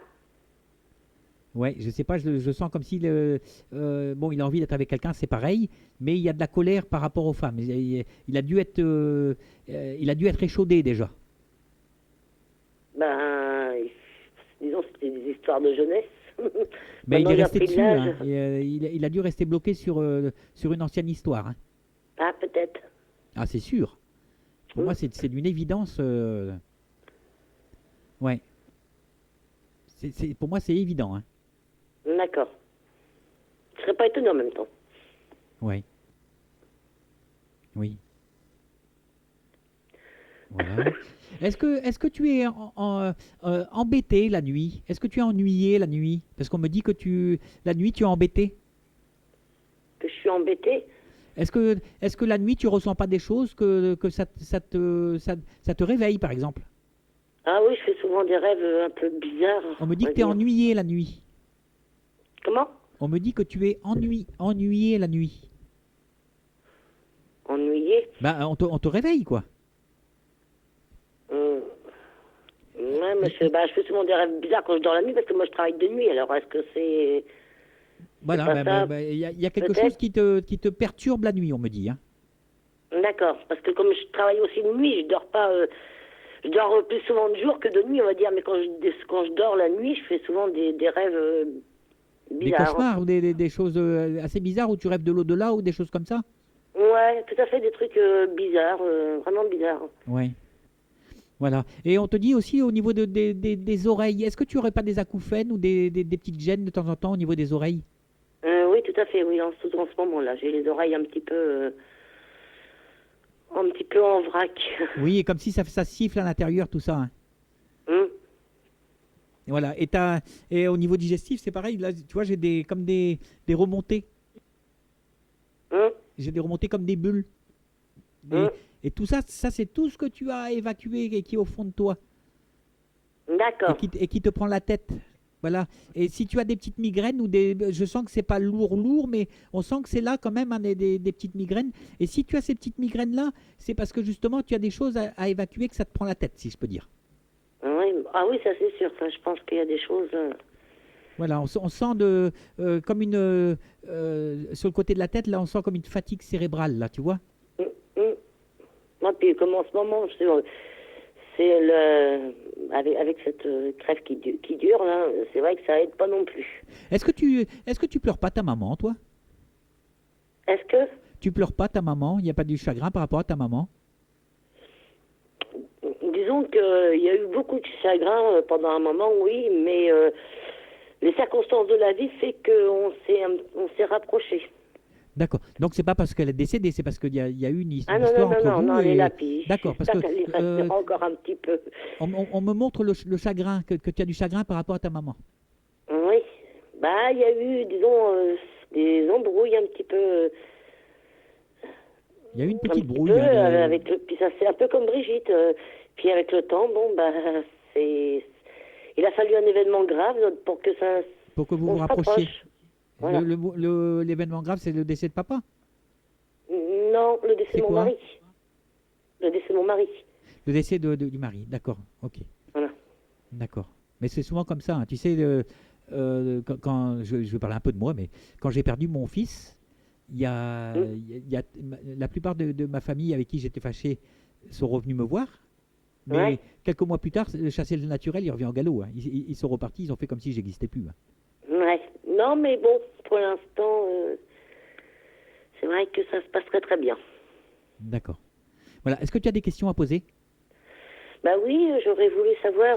Ouais, je sais pas, je sens comme si bon, il a envie d'être avec quelqu'un, c'est pareil, mais il y a de la colère par rapport aux femmes. Il a dû être, il a dû être échaudé déjà. Ben, disons, c'était des histoires de jeunesse. Mais il Maintenant, est j'ai resté pris de dessus, l'âge. hein, et, il a dû rester bloqué sur une ancienne histoire, hein. Ah, peut-être. Ah, c'est sûr. Pour Mm. moi, c'est d'une évidence. Ouais. Pour moi, c'est évident, hein. D'accord. Je serais pas étonné en même temps. Ouais. Oui. Voilà. Est-ce que tu es embêté la nuit? Est-ce que tu es ennuyé la nuit? Parce qu'on me dit que la nuit, tu es embêté. Que je suis embêtée. Est-ce que la nuit, tu ressens pas des choses que ça te réveille, par exemple? Ah oui, je fais souvent des rêves un peu bizarres. On me dit on que va tu es dire. ennuyé la nuit. Comment? On me dit que tu es ennuyé la nuit. Ennuyé. Bah, on te réveille, quoi. Ouais, mais je fais souvent des rêves bizarres quand je dors la nuit parce que moi je travaille de nuit. Alors est-ce que c'est Voilà, pas ça? il y a quelque Peut-être. chose qui te perturbe la nuit, on me dit, hein. D'accord. Parce que comme je travaille aussi de nuit, je dors pas. Je dors plus souvent de jour que de nuit, on va dire. Mais quand je dors la nuit, je fais souvent des rêves Des bizarres. cauchemars ou des choses assez bizarres où tu rêves de l'au-delà ou des choses comme ça? Ouais, tout à fait, des trucs bizarres, vraiment bizarres. Ouais. Voilà. Et on te dit aussi au niveau des oreilles, est-ce que tu aurais pas des acouphènes ou des petites gênes de temps en temps au niveau des oreilles? Oui, tout à fait, oui, surtout en ce moment-là. J'ai les oreilles un petit peu en vrac. Oui, et comme si ça siffle à l'intérieur, tout ça, hein. Hum, Et voilà. Et au niveau digestif, c'est pareil. Là, tu vois, j'ai comme des remontées. hum, J'ai des remontées comme des bulles. hum. Et tout ça, c'est tout ce que tu as évacué et qui est au fond de toi. D'accord. Et qui te prend la tête. Voilà. Et si tu as des petites migraines ou je sens que c'est pas lourd, mais on sent que c'est là quand même, hein, des petites migraines. Et si tu as ces petites migraines là, c'est parce que justement tu as des choses à évacuer que ça te prend la tête, si je peux dire. Oui, ah oui, ça c'est sûr. Ça, je pense qu'il y a des choses. Voilà, on sent comme sur le côté de la tête là, on sent comme une fatigue cérébrale là, tu vois. Hum, hum. Non, puis comme en ce moment, c'est avec cette crève qui dure là, c'est vrai que ça aide pas non plus. Est-ce que tu pleures pas ta maman, toi? Est-ce que, Tu pleures pas ta maman? Il n'y a pas du chagrin par rapport à ta maman? disons qu'il y a eu beaucoup de chagrin pendant un moment, oui, mais les circonstances de la vie fait on s'est rapprochés. D'accord. Donc c'est pas parce qu'elle est décédée, c'est parce qu'il y a eu une Ah non, histoire non, entre non, vous. non, elle est là, puis D'accord, parce j'espère que qu'elle y restera encore un petit peu. on me montre le chagrin, que tu as du chagrin par rapport à ta maman. Oui, bah il y a eu, disons, des embrouilles un petit peu. Il y a eu une Un petite petit brouille, peu, hein, puis ça c'est un peu comme Brigitte. Puis avec le temps, bon, bah, il a fallu un événement grave pour que ça. pour que vous on vous se rapprochiez. rapproche. Voilà. L'événement grave, c'est le décès de papa? Non, le décès C'est de mon quoi? mari. Le décès de mon mari. Le décès du mari, d'accord, ok. Voilà. D'accord. Mais c'est souvent comme ça, hein. Tu sais, quand je vais parler un peu de moi, mais quand j'ai perdu mon fils, la plupart de ma famille avec qui j'étais fâché sont revenus me voir. Mais Ouais. quelques mois plus tard, le chasser le naturel, il revient au galop, hein. Ils sont repartis, ils ont fait comme si j'existais plus, hein. Ouais. Non, mais bon, pour l'instant, c'est vrai que ça se passe très très bien. D'accord. Voilà. Est-ce que tu as des questions à poser? Bah oui, j'aurais voulu savoir,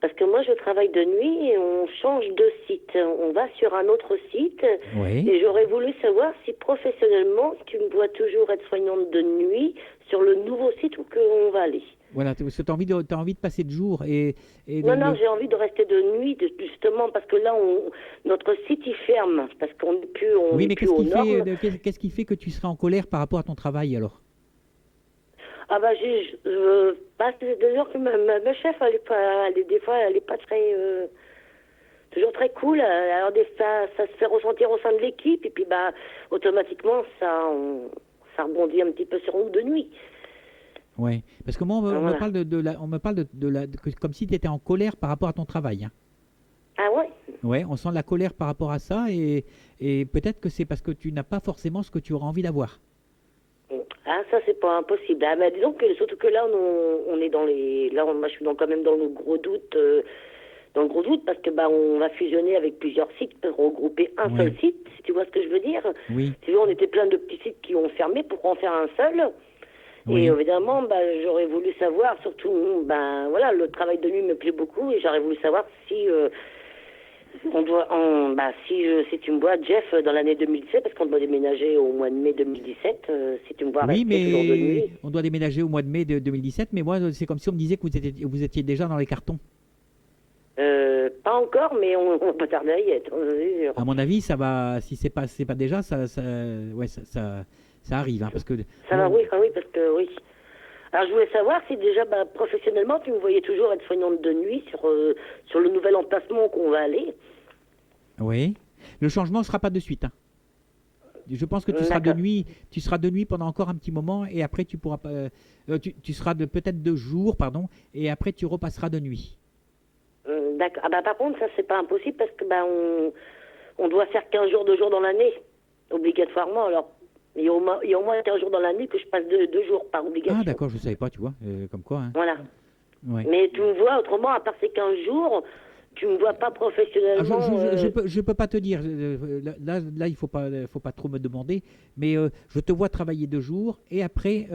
parce que moi je travaille de nuit et on change de site. On va sur un autre site Oui. et j'aurais voulu savoir si professionnellement tu me vois toujours être soignante de nuit sur le nouveau site où qu'on va aller. Voilà, parce que tu as envie de passer de jour et Non, j'ai envie de rester de nuit, justement, parce que là, notre site, il ferme, parce qu'on n'est plus, on Oui, n'est mais plus aux normes. qu'est-ce qui fait que tu serais en colère par rapport à ton travail alors? Ah bah, c'est-à-dire que ma chef, des fois, elle est pas très, toujours très cool. Alors, ça se fait ressentir au sein de l'équipe, et puis, bah, automatiquement, ça rebondit un petit peu sur nous de nuit. Oui, parce que moi, on me Voilà. parle on me parle comme si tu étais en colère par rapport à ton travail, hein. Ah ouais? Ouais, on sent de la colère par rapport à ça et peut-être que c'est parce que tu n'as pas forcément ce que tu auras envie d'avoir. Ah, ça, c'est pas impossible. Ah, mais disons que, surtout que là, on est dans les. Là, moi, je suis quand même dans le gros doute. Dans le gros doute, parce que on va fusionner avec plusieurs sites pour regrouper un Ouais. seul site, si tu vois ce que je veux dire. Oui. Tu vois, on était plein de petits sites qui ont fermé pour en faire un seul. Oui. Et évidemment, j'aurais voulu savoir, surtout, voilà, le travail de nuit me plaît beaucoup, et j'aurais voulu savoir si si tu me vois, Jeff, dans l'année 2017, parce qu'on doit déménager au mois de mai 2017, si tu me vois Oui, rester toujours de mais nuit. on doit déménager au mois de mai de 2017, mais moi, c'est comme si on me disait que vous étiez déjà dans les cartons. Pas encore, mais on peut tarder à y être, c'est sûr. À mon avis, ça va, si c'est pas déjà, ouais, ça arrive, hein, parce que Ça va, oui, parce que oui. Alors je voulais savoir si déjà, professionnellement, tu me voyais toujours être soignante de nuit sur le nouvel emplacement qu'on va aller. oui, le changement ne sera pas de suite, hein. Je pense que tu seras de D'accord. nuit, pendant encore un petit moment, et après tu pourras pas, tu seras peut-être de jour, pardon, et après tu repasseras de nuit. D'accord. Ah par contre, ça, c'est pas impossible parce que on doit faire 15 jours de jour dans l'année, obligatoirement. Alors, il y a au moins 15 jours dans l'année que je passe deux jours par obligation. Ah d'accord, je savais pas, tu vois, comme quoi, hein. Voilà. Ouais. Mais tu me vois autrement, à part ces 15 jours, tu me vois pas Ah, professionnellement. je peux pas te dire. Là, il faut pas trop me demander. Mais je te vois travailler de jour et après,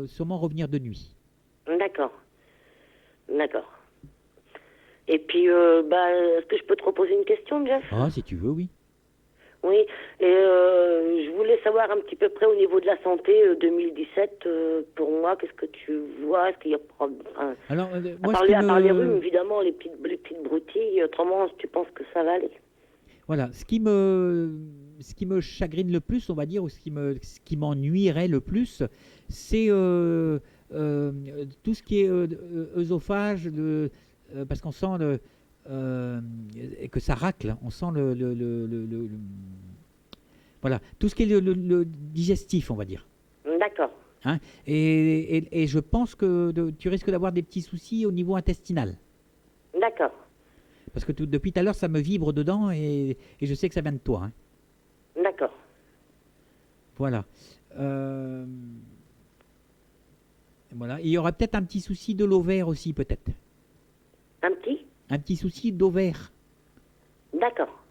sûrement revenir de nuit. D'accord. D'accord. Et puis, est-ce que je peux te reposer une question, Jeff? Ah, si tu veux, oui. Oui, et je voulais savoir un petit peu près au niveau de la santé 2017, pour moi, qu'est-ce que tu vois? Est-ce qu'il y a Alors, moi, à part les rhumes, évidemment, les petites broutilles, autrement, tu penses que ça va aller? voilà, ce qui me chagrine le plus, on va dire, ou ce qui m'ennuierait le plus, c'est tout ce qui est œsophage, parce qu'on sent que ça racle, on sent voilà, tout ce qui est le digestif, on va dire. D'accord. Hein. Et je pense que tu risques d'avoir des petits soucis au niveau intestinal. D'accord. Parce que depuis tout à l'heure, ça me vibre dedans et je sais que ça vient de toi, hein. D'accord. Voilà. Voilà. Il y aura peut-être un petit souci de l'ovaire aussi, peut-être. Un petit? Un petit souci d'ovaire. D'accord.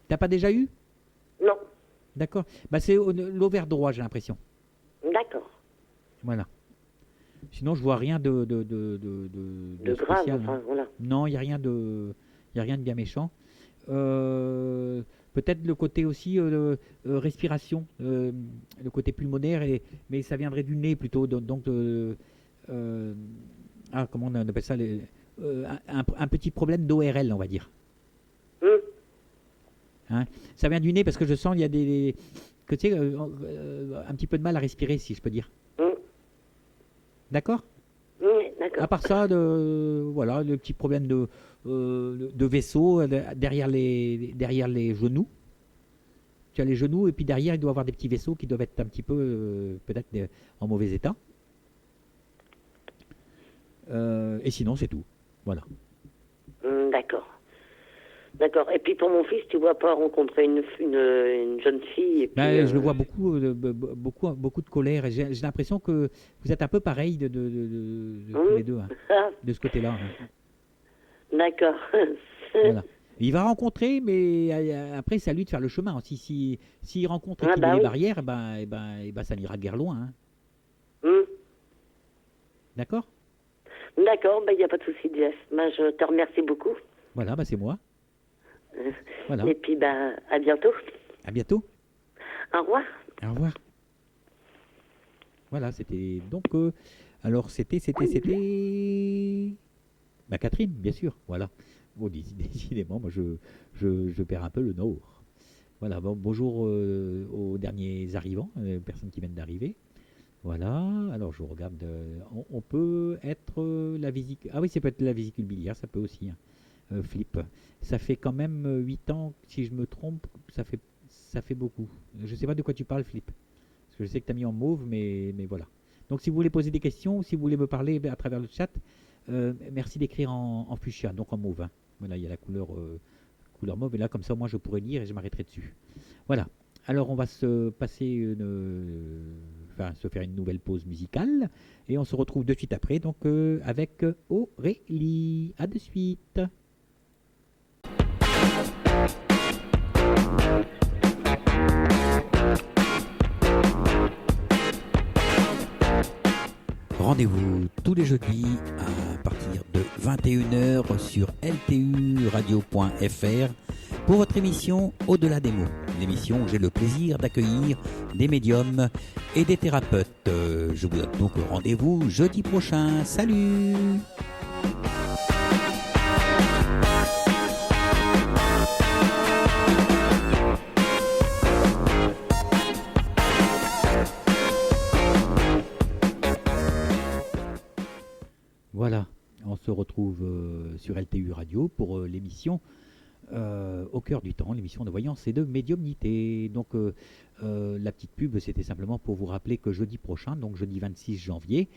T'as pas déjà eu? Non. D'accord. Bah, c'est l'ovaire droit, j'ai l'impression. D'accord. Voilà. Sinon, je vois rien de grave, spécial, enfin, hein. voilà. Non, il n'y a rien de bien méchant. Peut-être le côté aussi respiration, le côté pulmonaire, mais ça viendrait du nez plutôt. Comment on appelle ça un petit problème d'ORL, on va dire. Hein, ça vient du nez parce que je sens il y a que tu sais, un petit peu de mal à respirer, si je peux dire. D'accord? Oui, d'accord. À part ça, voilà, le petit problème de vaisseau derrière les genoux. Tu as les genoux et puis derrière, il doit y avoir des petits vaisseaux qui doivent être un petit peu, peut-être, en mauvais état. Et sinon, c'est tout. Voilà. D'accord. D'accord. Et puis pour mon fils, tu vois pas rencontrer une jeune fille et puis, Je le vois beaucoup de colère. Et j'ai l'impression que vous êtes un peu pareil de tous les deux, hein, de ce côté-là, hein. D'accord. Voilà. Il va rencontrer, mais après, c'est à lui de faire le chemin. S'il rencontre et qu'il met les barrières, ça n'ira guère loin, hein. D'accord? D'accord, il n'y a pas de souci, Jeff. Je te remercie beaucoup. Voilà, c'est moi. Voilà. Et puis, à bientôt. À bientôt. Au revoir. Au revoir. Voilà, c'était donc. Alors, c'était. Catherine, bien sûr. Voilà. Bon, décidément, moi, je perds un peu le nord. Voilà. Bon, bonjour aux derniers arrivants, personnes qui viennent d'arriver. Voilà. Alors, je regarde. On peut être la vésicule. Ah oui, ça peut être la vésicule biliaire, ça peut aussi, hein. Flip. Ça fait quand même 8 ans, si je me trompe, ça fait beaucoup. Je ne sais pas de quoi tu parles, Flip. Parce que je sais que tu as mis en mauve, mais voilà. Donc si vous voulez poser des questions, si vous voulez me parler à travers le chat, merci d'écrire en fuchsia, donc en mauve, hein. Voilà, il y a la couleur couleur mauve. Et là, comme ça, moi, je pourrais lire et je m'arrêterai dessus. Voilà. Alors, on va se passer se faire une nouvelle pause musicale. Et on se retrouve de suite après, donc avec Aurélie. À de suite. Rendez-vous tous les jeudis à partir de 21h sur lturadio.fr pour votre émission Au-delà des mots. L'émission où j'ai le plaisir d'accueillir des médiums et des thérapeutes. Je vous donne donc rendez-vous jeudi prochain. Salut! Voilà, on se retrouve sur LTU Radio pour l'émission Au cœur du temps, l'émission de voyance et de médiumnité. Donc la petite pub, c'était simplement pour vous rappeler que jeudi prochain, donc jeudi 26 janvier,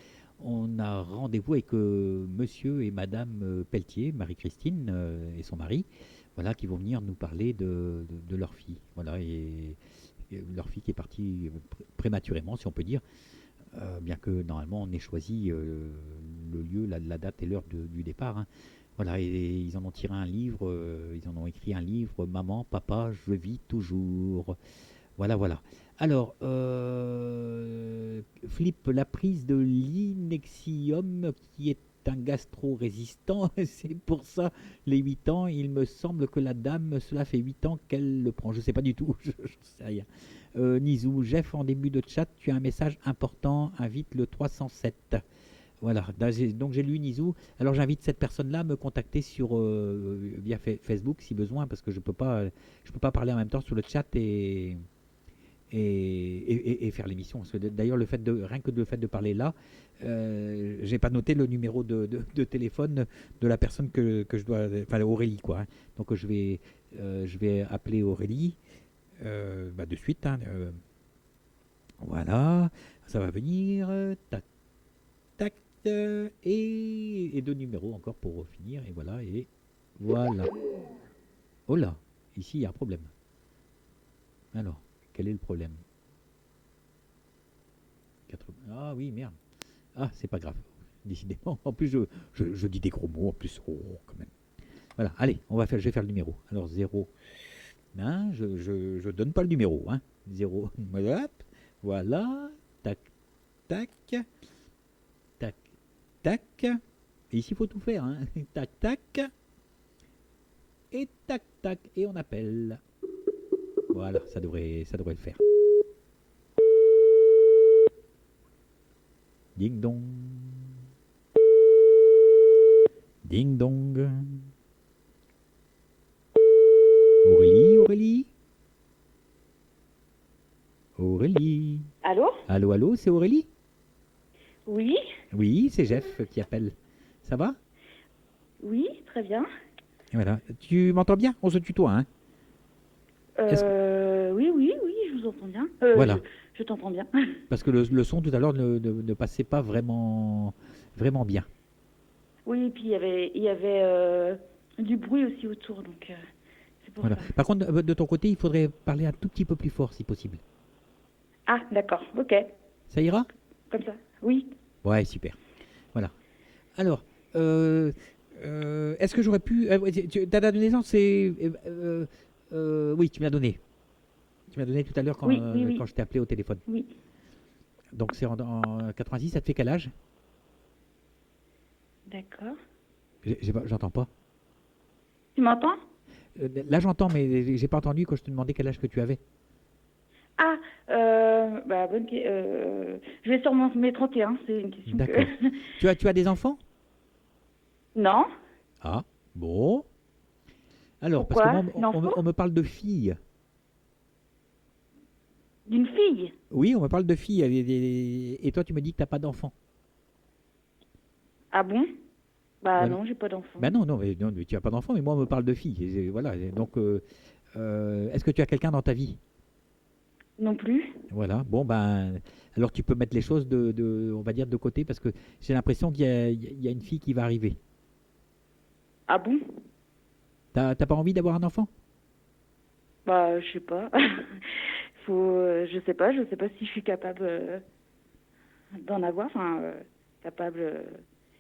on a rendez-vous avec monsieur et madame Pelletier, Marie-Christine et son mari, voilà, qui vont venir nous parler de leur fille. Voilà, et leur fille qui est partie prématurément, si on peut dire. Bien que normalement on ait choisi le lieu, la date et l'heure du départ. Hein. Voilà, et ils en ont tiré un livre, ils en ont écrit un livre, Maman, Papa, je vis toujours. Voilà, voilà. Alors, Philippe, la prise de l'inexium qui est un gastro-résistant, c'est pour ça les 8 ans. Il me semble que la dame, cela fait 8 ans qu'elle le prend. Je ne sais pas du tout, je ne sais rien. Nizou, Jeff, en début de chat, tu as un message important, invite le 307. Voilà, donc j'ai lu Nizou. Alors j'invite cette personne-là à me contacter via Facebook si besoin, parce que je peux pas parler en même temps sur le chat et faire l'émission. D'ailleurs, rien que le fait de parler là, j'ai pas noté le numéro de téléphone de la personne que je dois, enfin Aurélie quoi. Hein. Donc je vais appeler Aurélie. De suite, hein, voilà, ça va venir, tac, tac, et 2 numéros encore pour finir, et voilà, oh là, ici il y a un problème. Alors, quel est le problème? Ah oui, merde, ah c'est pas grave, décidément, en plus je dis des gros mots, en plus, quand même. Voilà, allez, je vais faire le numéro, alors 0... Hein, je donne pas le numéro, hein. 0, voilà, tac, tac, tac, tac, et ici il faut tout faire, hein. Tac, tac, et tac, tac, et on appelle. Voilà, ça devrait le faire. Ding dong, ding dong. Aurélie. Allô, c'est Aurélie? Oui, Oui, c'est Jeff qui appelle. Ça va? oui, très bien. Et voilà. Tu m'entends bien? On se tutoie, hein? Oui, je vous entends bien. Voilà. Je t'entends bien. Parce que le son tout à l'heure ne passait pas vraiment bien. Oui, et puis il y avait du bruit aussi autour, donc c'est pour Voilà. ça. Par contre, de ton côté, il faudrait parler un tout petit peu plus fort si possible. Ah, d'accord, ok, Ça ira? comme ça. Oui. Ouais, super. Voilà. Alors, est-ce que j'aurais pu... ta date de naissance, c'est... oui, tu me l'as donné. Tu m'as donné tout à l'heure quand, Oui. quand je t'ai appelé au téléphone. Oui. Donc c'est en 86, ça te fait quel âge? D'accord. J'entends pas. Tu m'entends? Là j'entends, mais j'ai pas entendu quand je te demandais quel âge que tu avais. Ah, je vais sur mes 31, c'est une question D'accord. que... Tu as des enfants? Non. Ah, bon. Alors, Pourquoi? parce que moi, on me parle de filles. D'une fille? Oui, on me parle de filles. Et toi, tu me dis que tu n'as pas d'enfants. Ah bon? Bah Voilà. non, j'ai pas d'enfant. Ben non, mais tu n'as pas d'enfants, mais moi, on me parle de filles. Voilà. Donc, est-ce que tu as quelqu'un dans ta vie? Non plus. Voilà. Bon, ben, alors tu peux mettre les choses on va dire, de côté, parce que j'ai l'impression qu'il y a une fille qui va arriver. Ah bon? T'as pas envie d'avoir un enfant? Bah, je sais pas. Je sais pas. Je sais pas si je suis capable d'en avoir. Enfin, capable.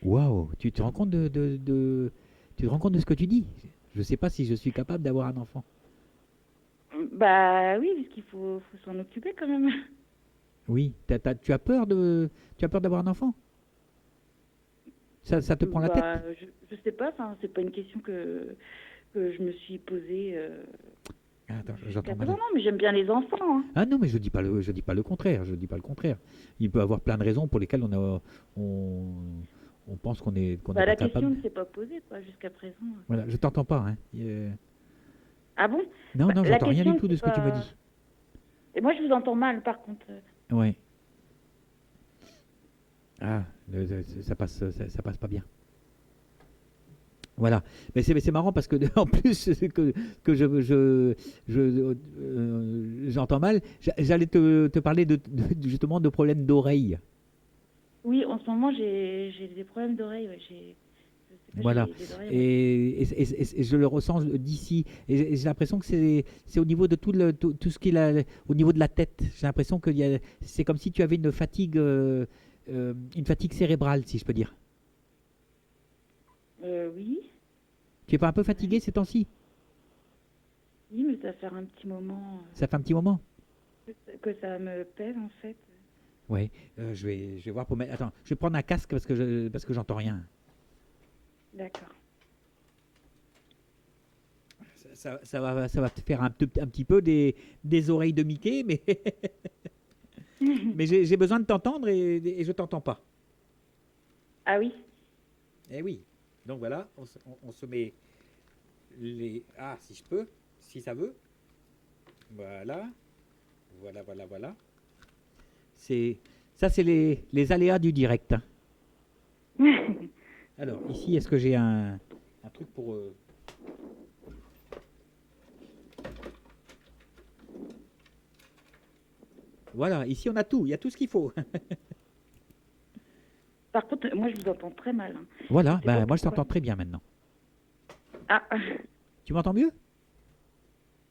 Waouh, tu te rends compte tu te rends compte de ce que tu dis? Je sais pas si je suis capable d'avoir un enfant. Bah oui, parce qu'il faut s'en occuper quand même. Oui, tu as peur d'avoir un enfant? Ça te prend la tête? Bah, je sais pas. Enfin, c'est pas une question que je me suis posée Ah, attends, jusqu'à j'entends présent. mal. Non, mais j'aime bien les enfants, hein. Ah non, mais je dis pas le contraire, je dis pas le contraire. Il peut y avoir plein de raisons pour lesquelles on, on pense qu'on n'est Bah, pas la question capable. ne s'est pas posée, quoi, jusqu'à présent. Voilà, je t'entends pas, hein. Ah bon? Non, Bah, non, la j'entends rien du question, tout de c'est ce que tu me pas. dis. Et moi, je vous entends mal, par contre. Ouais. Ah, ça passe pas bien. Voilà. Mais c'est marrant parce que en plus que j'entends mal. J'allais te parler justement de problèmes d'oreille. Oui, en ce moment, j'ai des problèmes d'oreille. Ouais, je sais pas, Voilà. j'ai des oreilles. Et je le ressens d'ici. Et j'ai l'impression que c'est au niveau de tout ce qu'il a, au niveau de la tête. J'ai l'impression que c'est comme si tu avais une fatigue cérébrale, si je peux dire. Oui. Tu es pas un peu Ouais. fatigué ces temps-ci? Oui, mais ça fait un petit moment Ça fait un petit moment. que ça me pèse, en fait. Ouais. Je vais voir pour mettre. Attends, je vais prendre un casque parce que j'entends rien. D'accord. Ça va te faire un petit peu des oreilles de Mickey, mais mais j'ai besoin de t'entendre et je t'entends pas. Ah oui. Eh oui. Donc voilà, on se met les. Ah, si je peux, si ça veut. Voilà. Voilà. Ça, c'est les aléas du direct, hein. Alors, ici, est-ce que j'ai un truc pour. Voilà, ici, on a tout. Il y a tout ce qu'il faut. Par contre, moi, je vous entends très mal, hein. Voilà, Je sais pas moi, je pourquoi. t'entends très bien maintenant. Ah, Tu m'entends mieux?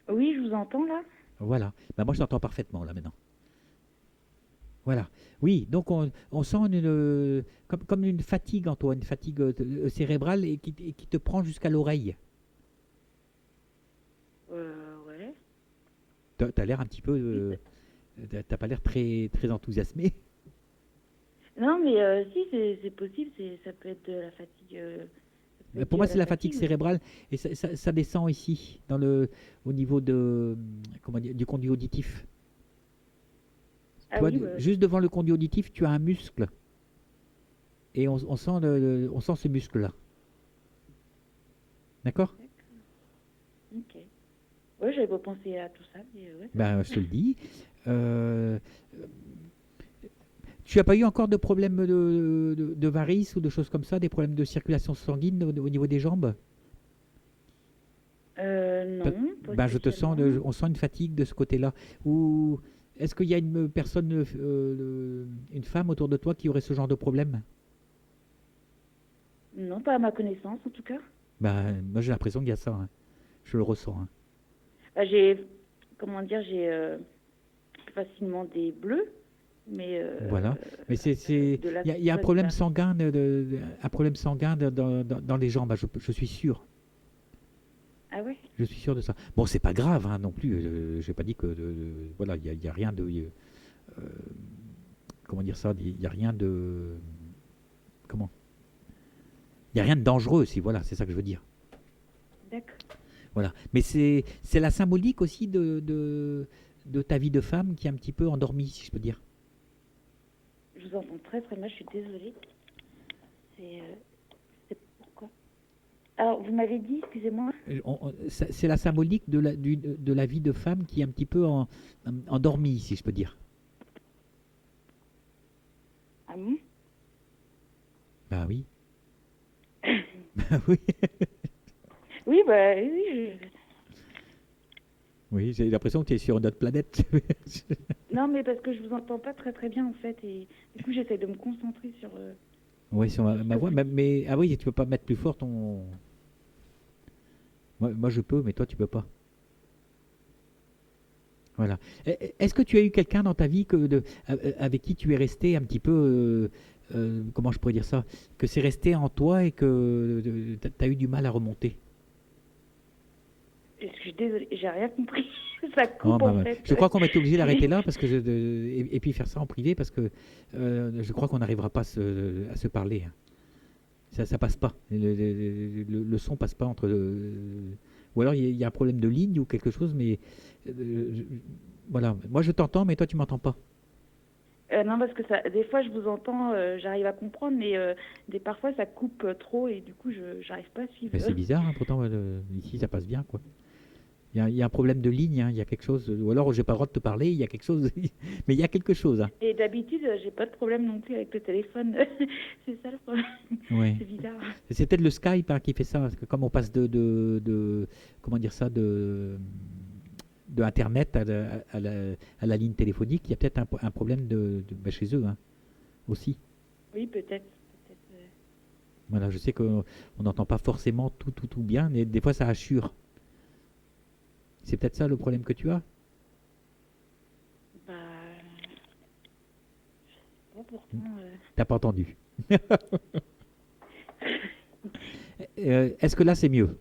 oui, je vous entends, là. Voilà. Moi, je t'entends parfaitement là maintenant. Voilà. Oui, donc on sent comme une fatigue en toi, une fatigue cérébrale et qui te prend jusqu'à l'oreille. Ouais. T'as l'air un petit peu. T'as pas l'air très enthousiasmé. Non, mais si, c'est possible. Ça peut être de la fatigue. Ça peut être Pour dû moi, à c'est la fatigue mais- cérébrale et ça descend ici, au niveau comment dire, du conduit auditif. Ah Tu vois, oui, bah, juste devant le conduit auditif, tu as un muscle et on sent on sent ce muscle-là. D'accord? ok. Ouais, j'avais pas pensé à tout ça, mais ouais. Je te le dis. Euh, Tu n'as pas eu encore de problème de varices ou de choses comme ça, des problèmes de circulation sanguine au niveau des jambes? Non, pas Je te sens, spécialement. on sent une fatigue de ce côté-là. Ou est-ce qu'il y a une personne, une femme autour de toi qui aurait ce genre de problème? Non, pas à ma connaissance, en tout cas. Moi j'ai l'impression qu'il y a ça, hein. Je le ressens, hein. Bah, comment dire, j'ai facilement des bleus, mais Voilà. Mais de la il y a un soit problème des sanguin, un problème sanguin dans les jambes. Je suis sûr. Ah ouais? Je suis sûr de ça. Bon, c'est pas grave, hein, non plus. J'ai pas dit que voilà, il y a rien de comment dire ça. Il y a rien de comment. Il y a rien de dangereux, si voilà, c'est ça que je veux dire. D'accord. Voilà. Mais c'est la symbolique aussi de ta vie de femme qui est un petit peu endormie, si je peux dire. Je vous entends très très mal, je suis désolée. C'est pourquoi? Alors, vous m'avez dit, excusez-moi? C'est la symbolique de la vie de femme qui est un petit peu endormie, si je peux dire. Ah bon? Bah oui. Bah oui. Oui, bah oui. Oui, j'ai l'impression que tu es sur une autre planète. Non, mais parce que je vous entends pas très très bien en fait, et du coup j'essaie de me concentrer sur. Oui, sur ma voix. Mais ah oui, tu peux pas mettre plus fort Moi, je peux, mais toi, tu peux pas. Voilà. Est-ce que tu as eu quelqu'un dans ta vie avec qui tu es resté un petit peu, comment je pourrais dire ça, que c'est resté en toi et que tu as eu du mal à remonter? Je suis désolée, j'ai rien compris. Ça Oh, coupe en fait. je crois qu'on va être obligé d'arrêter là parce que et puis faire ça en privé parce que je crois qu'on n'arrivera pas à se parler, hein. Ça passe pas. Le son passe pas entre. Ou alors il y a un problème de ligne ou quelque chose, mais voilà. Moi je t'entends, mais toi tu m'entends pas. Non, parce que des fois je vous entends, j'arrive à comprendre, mais parfois ça coupe trop et du coup je j'arrive pas à suivre. Mais c'est bizarre, hein, pourtant ici ça passe bien, quoi. Il y a un problème de ligne, hein, il y a quelque chose. Ou alors j'ai pas le droit de te parler, il y a quelque chose. Mais il y a quelque chose, hein. Et d'habitude, j'ai pas de problème non plus avec le téléphone. C'est ça le problème. Ouais. C'est bizarre. C'est peut-être le Skype, hein, qui fait ça, parce que comme on passe comment dire ça, de Internet à la ligne téléphonique, il y a peut-être un problème chez eux, hein, aussi. Oui, peut-être. Voilà, je sais qu'on n'entend pas forcément tout bien, mais des fois ça assure. C'est peut-être ça le problème que tu as? Bah, je sais pas, pourtant. T'as pas entendu. Est-ce que là c'est mieux?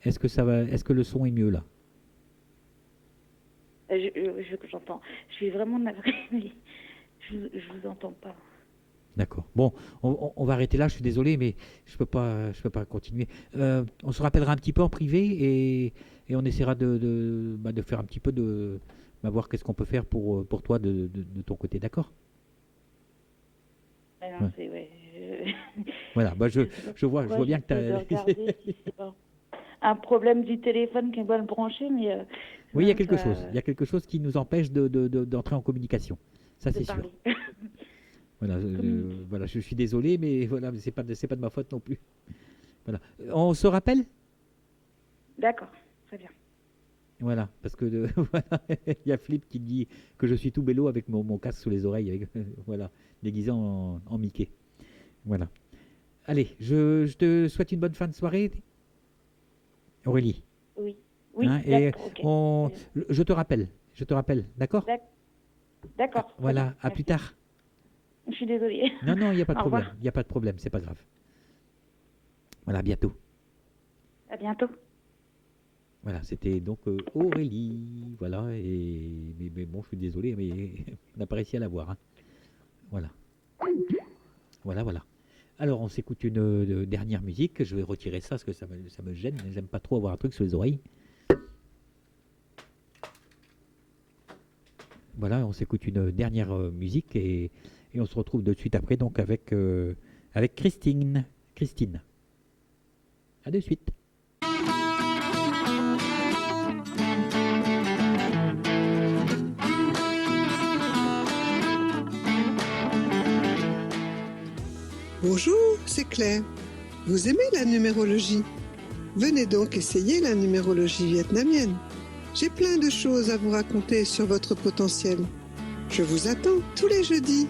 Est-ce que ça va? Est-ce que le son est mieux là? J'entends. Je suis vraiment navrée, mais je vous entends pas. D'accord. Bon, on va arrêter là. Je suis désolé, mais je peux pas continuer. On se rappellera un petit peu en privé et on essaiera de faire un petit peu voir qu'est-ce qu'on peut faire pour toi de ton côté. D'accord? Non, Ouais. ouais, Voilà. Je vois bien que tu as. Regarder si c'est pas un problème du téléphone qui est mal branché, mais. Oui, il y a quelque chose. Il y a quelque chose qui nous empêche d'entrer en communication. Ça, c'est sûr. Voilà, voilà, je suis désolé, mais voilà, c'est pas de ma faute non plus. Voilà. On se rappelle? D'accord, très bien. Voilà, parce que voilà, il y a Flip qui dit que je suis tout bélo avec mon casque sous les oreilles, voilà, déguisé en Mickey. Voilà. Allez, je te souhaite une bonne fin de soirée, Aurélie. Oui. Hein, et okay. je te rappelle, d'accord? D'accord. Voilà, bien, à plus tard. Je suis désolée. Non, il n'y a pas de Au problème. revoir. Il n'y a pas de problème, c'est pas grave. Voilà, à bientôt. À bientôt. Voilà, c'était donc Aurélie. Voilà, mais bon, je suis désolé, mais on n'a pas réussi à la voir, hein. Voilà. Voilà. Alors, on s'écoute une dernière musique. Je vais retirer ça parce que ça me gêne. J'aime pas trop avoir un truc sur les oreilles. Voilà, on s'écoute une dernière musique et on se retrouve de suite après donc avec Christine. À de suite. Bonjour, c'est Claire. Vous aimez la numérologie? Venez donc essayer la numérologie vietnamienne. J'ai plein de choses à vous raconter sur votre potentiel. Je vous attends tous les jeudis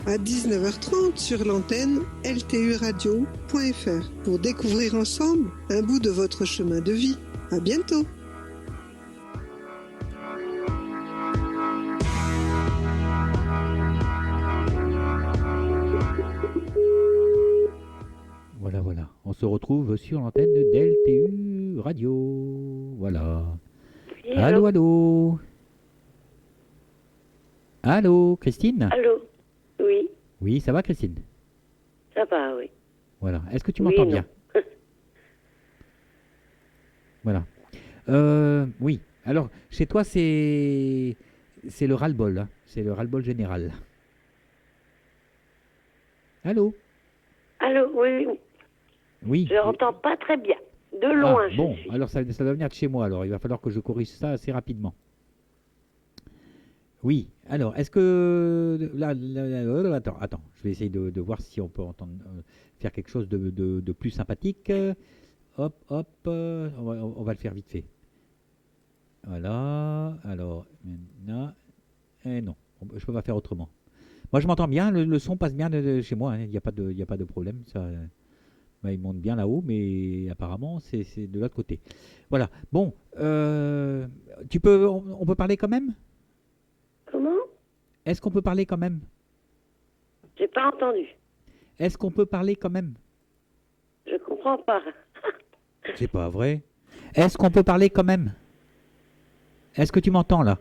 à 19h30 sur l'antenne lturadio.fr pour découvrir ensemble un bout de votre chemin de vie. À bientôt. Voilà. On se retrouve sur l'antenne d'LTU Radio. Voilà. Oui, Allô. Allô, Christine? Allô. Oui, Oui, ça va, Christine? ça va, oui. Voilà. Est-ce que tu Oui, m'entends non. bien? Voilà. Oui. Alors, chez toi, c'est le ras-le-bol, hein. C'est le ras-le-bol général. Allô? Allô, oui. Oui. Je n'entends pas très bien. De loin, je bon, suis. alors ça doit venir de chez moi, alors il va falloir que je corrige ça assez rapidement. Oui, alors, est-ce que... attends, je vais essayer de voir si on peut entendre, faire quelque chose de plus sympathique. Hop, on va le faire vite fait. Voilà, alors, maintenant... non, je peux pas faire autrement. Moi, je m'entends bien, le son passe bien chez moi, hein, il n'y a pas de problème, ça... Bah, il monte bien là-haut, mais apparemment, c'est de l'autre côté. Voilà. Bon, on peut parler quand même? Comment? Est-ce qu'on peut parler quand même? J'ai pas entendu. Est-ce qu'on peut parler quand même? Je comprends pas. C'est pas vrai. Est-ce qu'on peut parler quand même? Est-ce que tu m'entends là?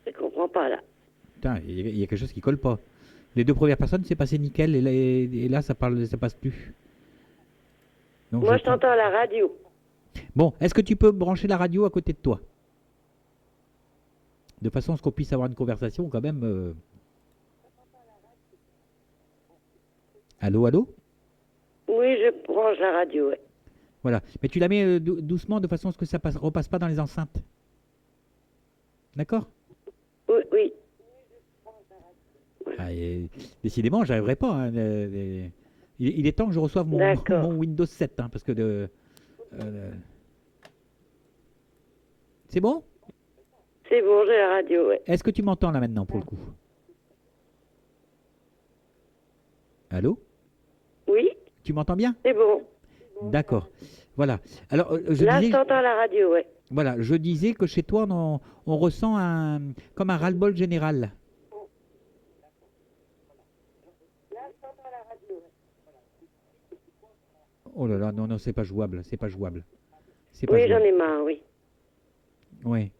Je comprends pas là. Putain, il y a quelque chose qui colle pas. Les deux premières personnes, c'est passé nickel, et là, ça passe plus. Donc, Moi, je t'entends à la radio. Bon, est-ce que tu peux brancher la radio à côté de toi? De façon à ce qu'on puisse avoir une conversation quand même. Allô, allô? Oui, je branche la radio, ouais. Voilà. Mais tu la mets doucement de façon à ce que ça repasse pas dans les enceintes. D'accord? Oui, oui. Ah, décidément, j'arriverai pas. Hein, il est temps que je reçoive mon Windows 7, hein, parce que c'est bon? C'est bon, j'ai la radio, ouais. Est-ce que tu m'entends là maintenant pour le coup? Allô? Oui, Tu m'entends bien? c'est bon. D'accord. Voilà. Alors, Là, je t'entends à la radio, ouais. voilà, je disais que chez toi, on ressent comme un ras-le-bol général. Oh là là, non, non, c'est pas jouable, c'est pas jouable. C'est pas Oui, j'en jouable. ai marre, oui. Ouais.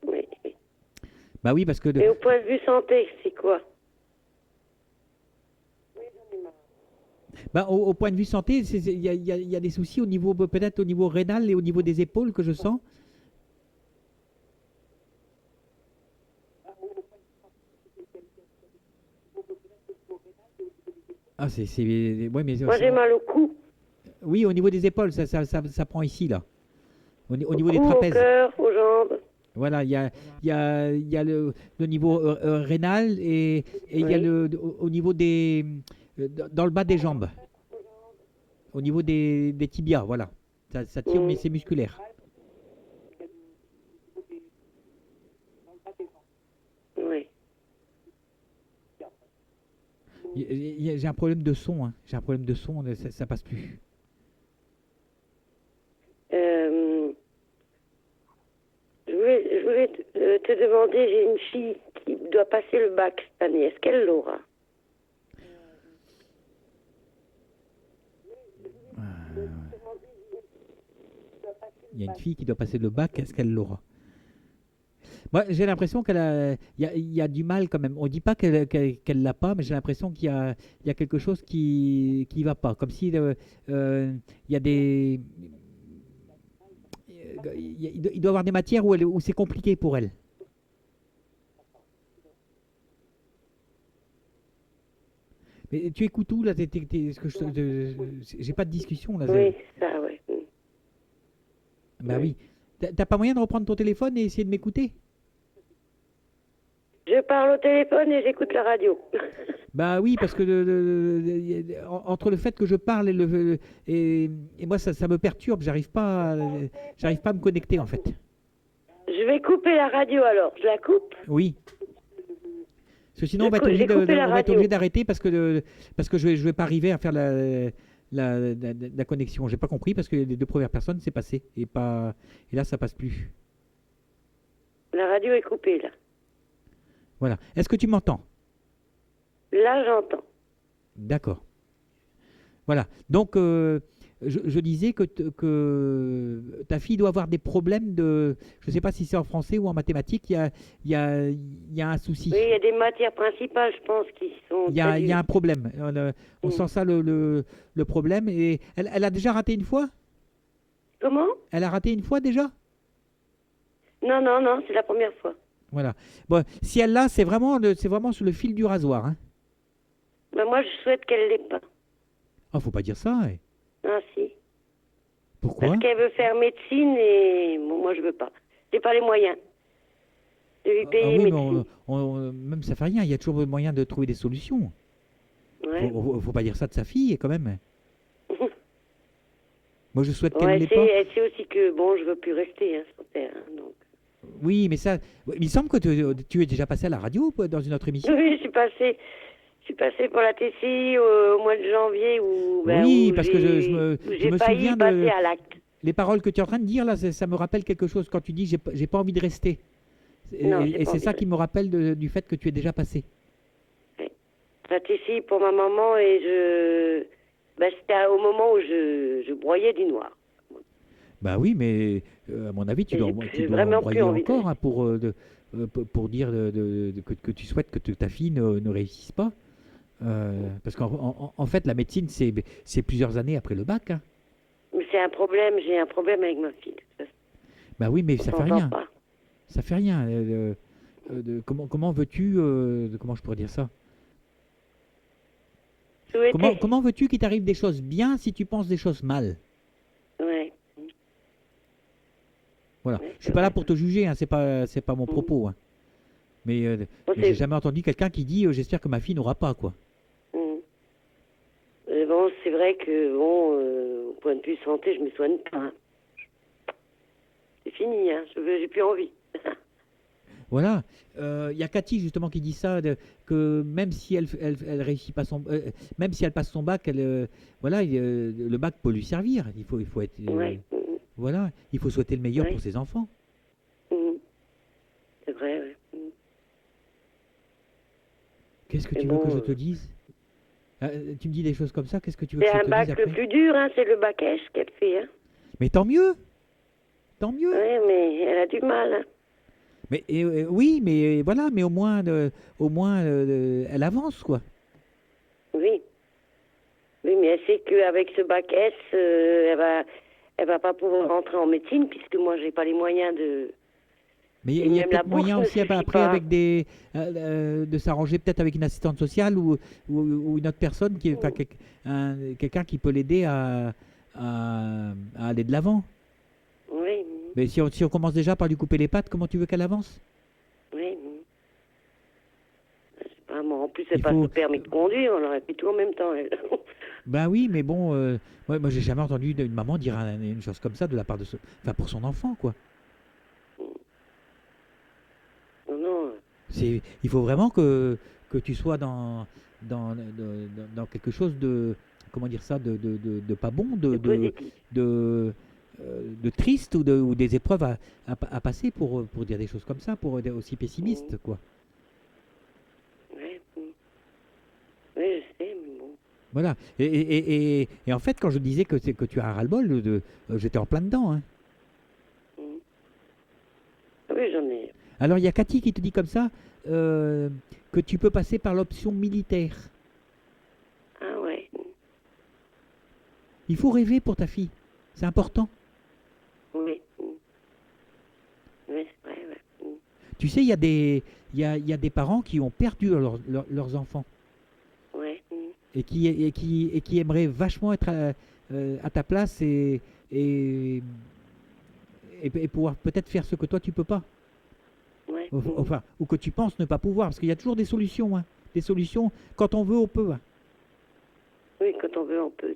Oui. Bah oui, parce que Et au point de vue santé, c'est quoi? bah, au point de vue santé, il y a des soucis au niveau, peut-être au niveau rénal et au niveau des épaules que je sens. Ah, ouais, mais Moi, j'ai mal au cou. oui, au niveau des épaules, ça prend ici, là. Au niveau des Au cou, au trapèzes. cœur, aux jambes. Voilà, il y a le niveau rénal et il y a Oui. au niveau des dans le bas des jambes, au niveau des tibias, voilà. Ça tire, mais c'est musculaire. Oui. J'ai un problème de son, hein. J'ai un problème de son, ça passe plus. Je voulais te demander, j'ai une fille qui doit passer le bac cette année. Est-ce qu'elle l'aura? Il y a une fille qui doit passer le bac, est-ce qu'elle l'aura? Moi, j'ai l'impression il y a du mal quand même. On dit pas qu'elle l'a pas, mais j'ai l'impression il y a quelque chose qui va pas. Comme si il y a des il doit y avoir des matières où c'est compliqué pour elle. Mais tu écoutes où là? J'ai pas de discussion là. Oui, c'est ça, oui. Bah oui. T'as pas moyen de reprendre ton téléphone et essayer de m'écouter? Je parle au téléphone et j'écoute la radio. Bah oui, parce que entre le fait que je parle et moi ça me perturbe, j'arrive pas à me connecter en fait. Je vais couper la radio alors. Je la coupe? Oui. Parce que sinon on va être J'ai coupé la radio. obligé d'arrêter parce que je vais pas arriver à faire la connexion. J'ai pas compris parce que les deux premières personnes c'est passé et là ça passe plus. La radio est coupée là. Voilà. Est-ce que tu m'entends? Là, j'entends. D'accord. Voilà. Donc, je disais que ta fille doit avoir des problèmes de... Je ne sais pas si c'est en français ou en mathématiques. Il y a un souci. Oui, il y a des matières principales, je pense, qui sont... Il y a un problème. On sent ça, le problème. Et elle a déjà raté une fois? Comment? Elle a raté une fois déjà? Non, c'est la première fois. Voilà. Bon, si elle l'a, c'est vraiment sur le fil du rasoir. Hein. Ben, moi, je souhaite qu'elle l'ait pas. Ah, faut pas dire ça. Ouais. Ah, si. Pourquoi? Parce qu'elle veut faire médecine et bon, moi, je veux pas. J'ai pas les moyens de lui payer oui, médecine. mais même ça fait rien. Il y a toujours moyen de trouver des solutions. Ouais. Faut pas dire ça de sa fille, quand même. Moi, je souhaite qu'elle Ouais, l'ait pas. elle sait aussi que, bon, je veux plus rester, hein, son père. Hein, donc. Oui, mais ça... Il me semble que tu es déjà passé à la radio dans une autre émission. Oui, je suis passée. Je suis passée pour la TCI au mois de janvier Oui, où parce que je j'ai me failli souviens passer de à l'acte. les paroles que tu es en train de dire là, ça me rappelle quelque chose quand tu dis j'ai pas envie de rester. Non, j'ai Et pas c'est envie ça de qui me rappelle du fait que tu es déjà passé. La TCI pour ma maman et c'était au moment où je broyais du noir. Bah oui, mais à mon avis, tu Et dois, j'ai tu dois vraiment embroyer plus envie de encore hein, pour dire que tu souhaites que ta fille ne réussisse pas. Parce qu'en fait, la médecine, c'est plusieurs années après le bac. Hein. Mais c'est un problème, j'ai un problème avec ma fille. Bah oui, mais On ça fait s'entend rien. pas. Ça fait rien. Comment veux-tu, comment je pourrais dire ça? Comment veux-tu qu'il t'arrive des choses bien si tu penses des choses mal? Ouais. Voilà. Ouais, Je c'est suis pas là vrai. pour te juger, hein, c'est pas mon propos. Hein. Mais, Bon, mais j'ai jamais entendu quelqu'un qui dit j'espère que ma fille n'aura pas quoi. Bon, c'est vrai que, au point de vue santé, je me soigne pas. Hein. C'est fini, hein. J'ai plus envie. Voilà. Il y a Cathy justement qui dit ça, que même si elle réussit pas même si elle passe son bac, voilà, le bac peut lui servir. Il faut être, Ouais. voilà, il faut souhaiter le meilleur Ouais. pour ses enfants. C'est vrai, ouais. Qu'est-ce que Mais tu veux bon, que je te dise? Tu me dis des choses comme ça, qu'est-ce que tu veux que C'est je un te bac dise le après? plus dur, hein. C'est le bac S qu'elle fait, hein. Mais tant mieux, tant mieux. Oui, mais elle a du mal, hein. Mais oui, mais voilà, mais au moins, elle avance quoi. Oui. Oui, mais elle sait qu'avec ce bac S, elle va pas pouvoir rentrer en médecine puisque moi, j'ai pas les moyens de. Mais Et il y a même la peut-être moyen bourse aussi ne suffit après pas. avec de s'arranger peut-être avec une assistante sociale ou une autre personne enfin, quelqu'un qui peut l'aider à aller de l'avant. Oui, Mais si on commence déjà par lui couper les pattes, comment tu veux qu'elle avance? oui. Je sais pas, moi, en plus, elle Il passe faut- le permis de conduire, on aurait fait tout en même temps, elle. Ben oui, mais bon, moi j'ai jamais entendu une maman dire une chose comme ça de la part de enfin pour son enfant quoi. Non, non. Il faut vraiment que tu sois dans quelque chose de, comment dire ça, de pas bon, C'est positif. de triste ou des épreuves à passer pour dire des choses comme ça, pour être aussi pessimiste, quoi. Ouais. Oui, je sais, mais bon. Voilà. Et en fait, quand je disais que tu as un ras-le-bol, j'étais en plein dedans. Hein. Oui, j'en ai. Alors, il y a Cathy qui te dit comme ça que tu peux passer par l'option militaire. Ah ouais. Il faut rêver pour ta fille. C'est important. Oui. Oui, c'est vrai, ouais. Tu sais, il y a des parents qui ont perdu leurs enfants Ouais. et qui aimeraient vachement être à ta place et pouvoir peut-être faire ce que toi tu peux pas. Ouais. Enfin, ou que tu penses ne pas pouvoir. Parce qu'il y a toujours des solutions. Hein. Des solutions, quand on veut, on peut. Hein. Oui, quand on veut, on peut.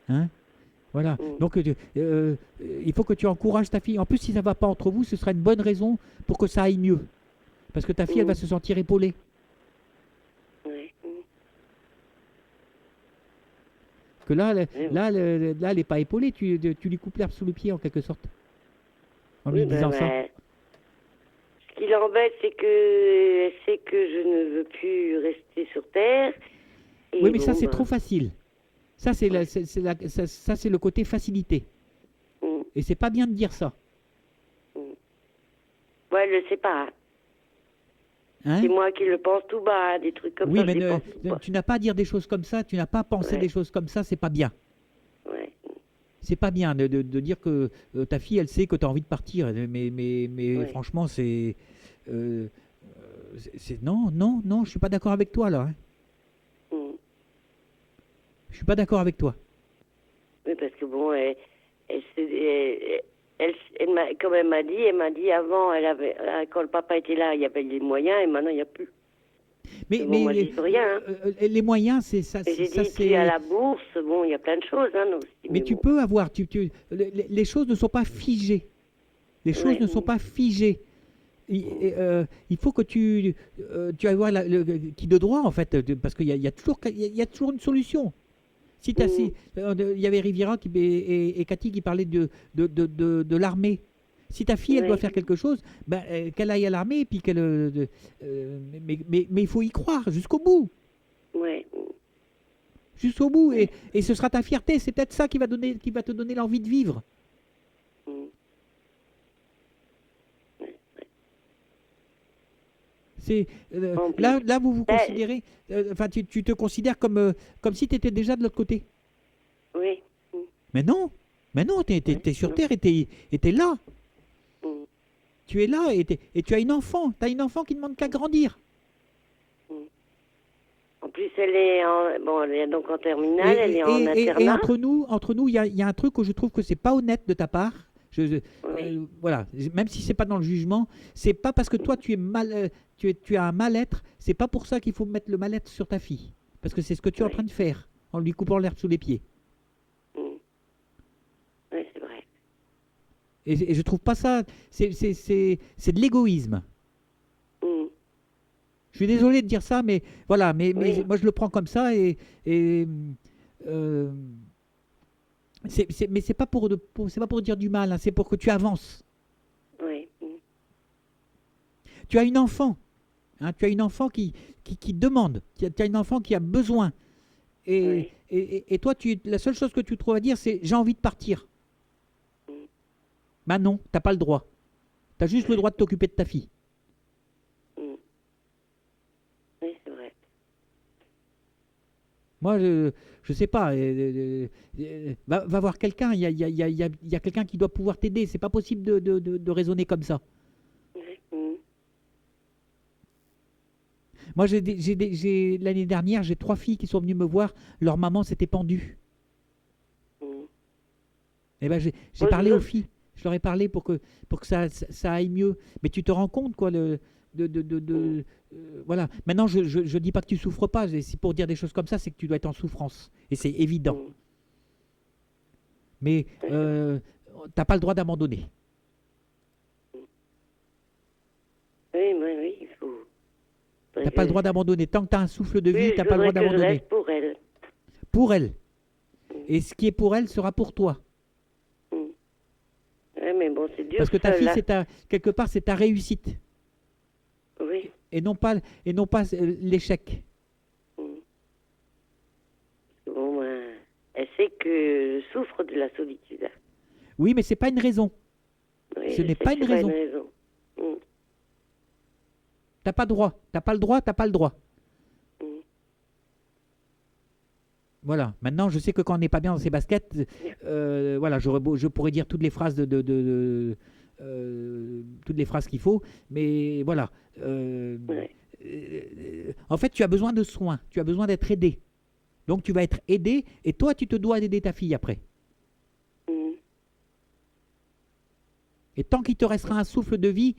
Hein. Voilà. Donc, il faut que tu encourages ta fille. En plus, si ça ne va pas entre vous, ce sera une bonne raison pour que ça aille mieux. Parce que ta fille, elle va se sentir épaulée. Ouais. Parce que là, elle n'est pas épaulée. Tu lui coupes l'herbe sous le pied, en quelque sorte. En lui disant ça. Ce qui l'embête, c'est que elle sait que je ne veux plus rester sur Terre. Et Oui, mais bon, ça, c'est trop facile. Ça, c'est ça, c'est le côté facilité. Et c'est pas bien de dire ça. Ouais, elle le sait pas. Hein? C'est moi qui le pense tout bas, des trucs comme oui, ça. mais je les pense tout bas. tu n'as pas à dire des choses comme ça, tu n'as pas à penser des choses comme ça, c'est pas bien. Ouais. C'est pas bien de dire que ta fille, elle sait que tu as envie de partir. Mais franchement, c'est non, je suis pas d'accord avec toi là. Hein. Je suis pas d'accord avec toi. Oui, parce que bon, comme elle m'a dit avant, quand le papa était là, il y avait les moyens et maintenant il n'y a plus. Mais moi, j'y peux rien. Hein. Les moyens, c'est ça. Et j'ai ça, dit, c'est... tu es à la bourse, bon, il y a plein de choses. Hein, aussi, mais tu peux avoir, les choses ne sont pas figées. Les choses ne sont pas figées. il faut que tu ailles voir qui de droit, en fait, parce qu'il y a toujours une solution. Si t'as, si, il y avait Riviera et Cathy qui parlaient de l'armée. Si ta fille, elle doit Oui. faire quelque chose, ben, qu'elle aille à l'armée, et puis mais il faut y croire jusqu'au bout. Ouais. Jusqu'au bout. Et ce sera ta fierté. C'est peut-être ça qui va te donner l'envie de vivre. Mm. C'est, En plus. là, vous vous Ben, considérez, enfin, tu te considères comme si tu étais déjà de l'autre côté. Oui. Mais non, t'es sur non. Terre et t'es là. Mm. Tu es là et tu as une enfant. Tu as une enfant qui ne demande qu'à grandir. En plus, elle est donc en terminale, elle est en Et internat. entre nous, il y a un truc où je trouve que c'est pas honnête de ta part. Oui. Voilà, même si c'est pas dans le jugement, c'est pas parce que toi tu es tu as un mal-être, c'est pas pour ça qu'il faut mettre le mal-être sur ta fille, parce que c'est ce que tu es en Oui. train de faire en lui coupant l'herbe sous les pieds. Mm. Oui, c'est vrai. Et je trouve pas ça, c'est de l'égoïsme. Mm. Je suis désolé de dire ça, mais voilà, mais Oui. moi je le prends comme ça et euh, mais c'est pas c'est pas pour dire du mal, hein, c'est pour que tu avances. Oui. Mm. Tu as une enfant, hein, tu as une enfant qui demande, tu as une enfant qui a besoin. Oui. Et toi, la seule chose que tu trouves à dire, c'est j'ai envie de partir. Bah non, t'as pas le droit. Tu as juste le droit de t'occuper de ta fille. Mm. Oui, c'est vrai. Moi, je sais pas. Va voir quelqu'un. Il y a quelqu'un qui doit pouvoir t'aider. C'est pas possible de raisonner comme ça. Oui. Mm. Moi, l'année dernière, j'ai 3 filles qui sont venues me voir. Leur maman s'était pendue. Mm. Et ben, j'ai Moi, parlé aux filles. Je leur ai parlé pour que ça aille mieux. Mais tu te rends compte, quoi, voilà. Maintenant, je dis pas que tu souffres pas. Si pour dire des choses comme ça, c'est que tu dois être en souffrance. Et c'est évident. Mm. Mais t'as pas le droit d'abandonner. Oui, il faut. T'as pas le droit d'abandonner. Tant que tu as un souffle de vie, Oui, t'as je pas le droit voudrais que je d'abandonner. reste pour elle. Pour elle. Et ce qui est pour elle sera pour toi. Oui, mais bon, c'est dur. Parce que ta ça, fille, là. quelque part, c'est ta réussite. Oui. Et non pas l'échec. Bon, ben, elle sait que je souffre de la solitude. Oui, mais c'est pas une raison. Oui, Ce je n'est sais pas que une c'est raison. Mm. T'as pas droit. T'as pas le droit, t'as pas le droit. Mm. Voilà. Maintenant, je sais que quand on n'est pas bien dans ses baskets, voilà, je pourrais dire toutes les phrases toutes les phrases qu'il faut, mais voilà. Ouais. En fait, tu as besoin de soins, tu as besoin d'être aidé. Donc, tu vas être aidé, et toi, tu te dois d'aider ta fille après. Mm. Et tant qu'il te restera un souffle de vie,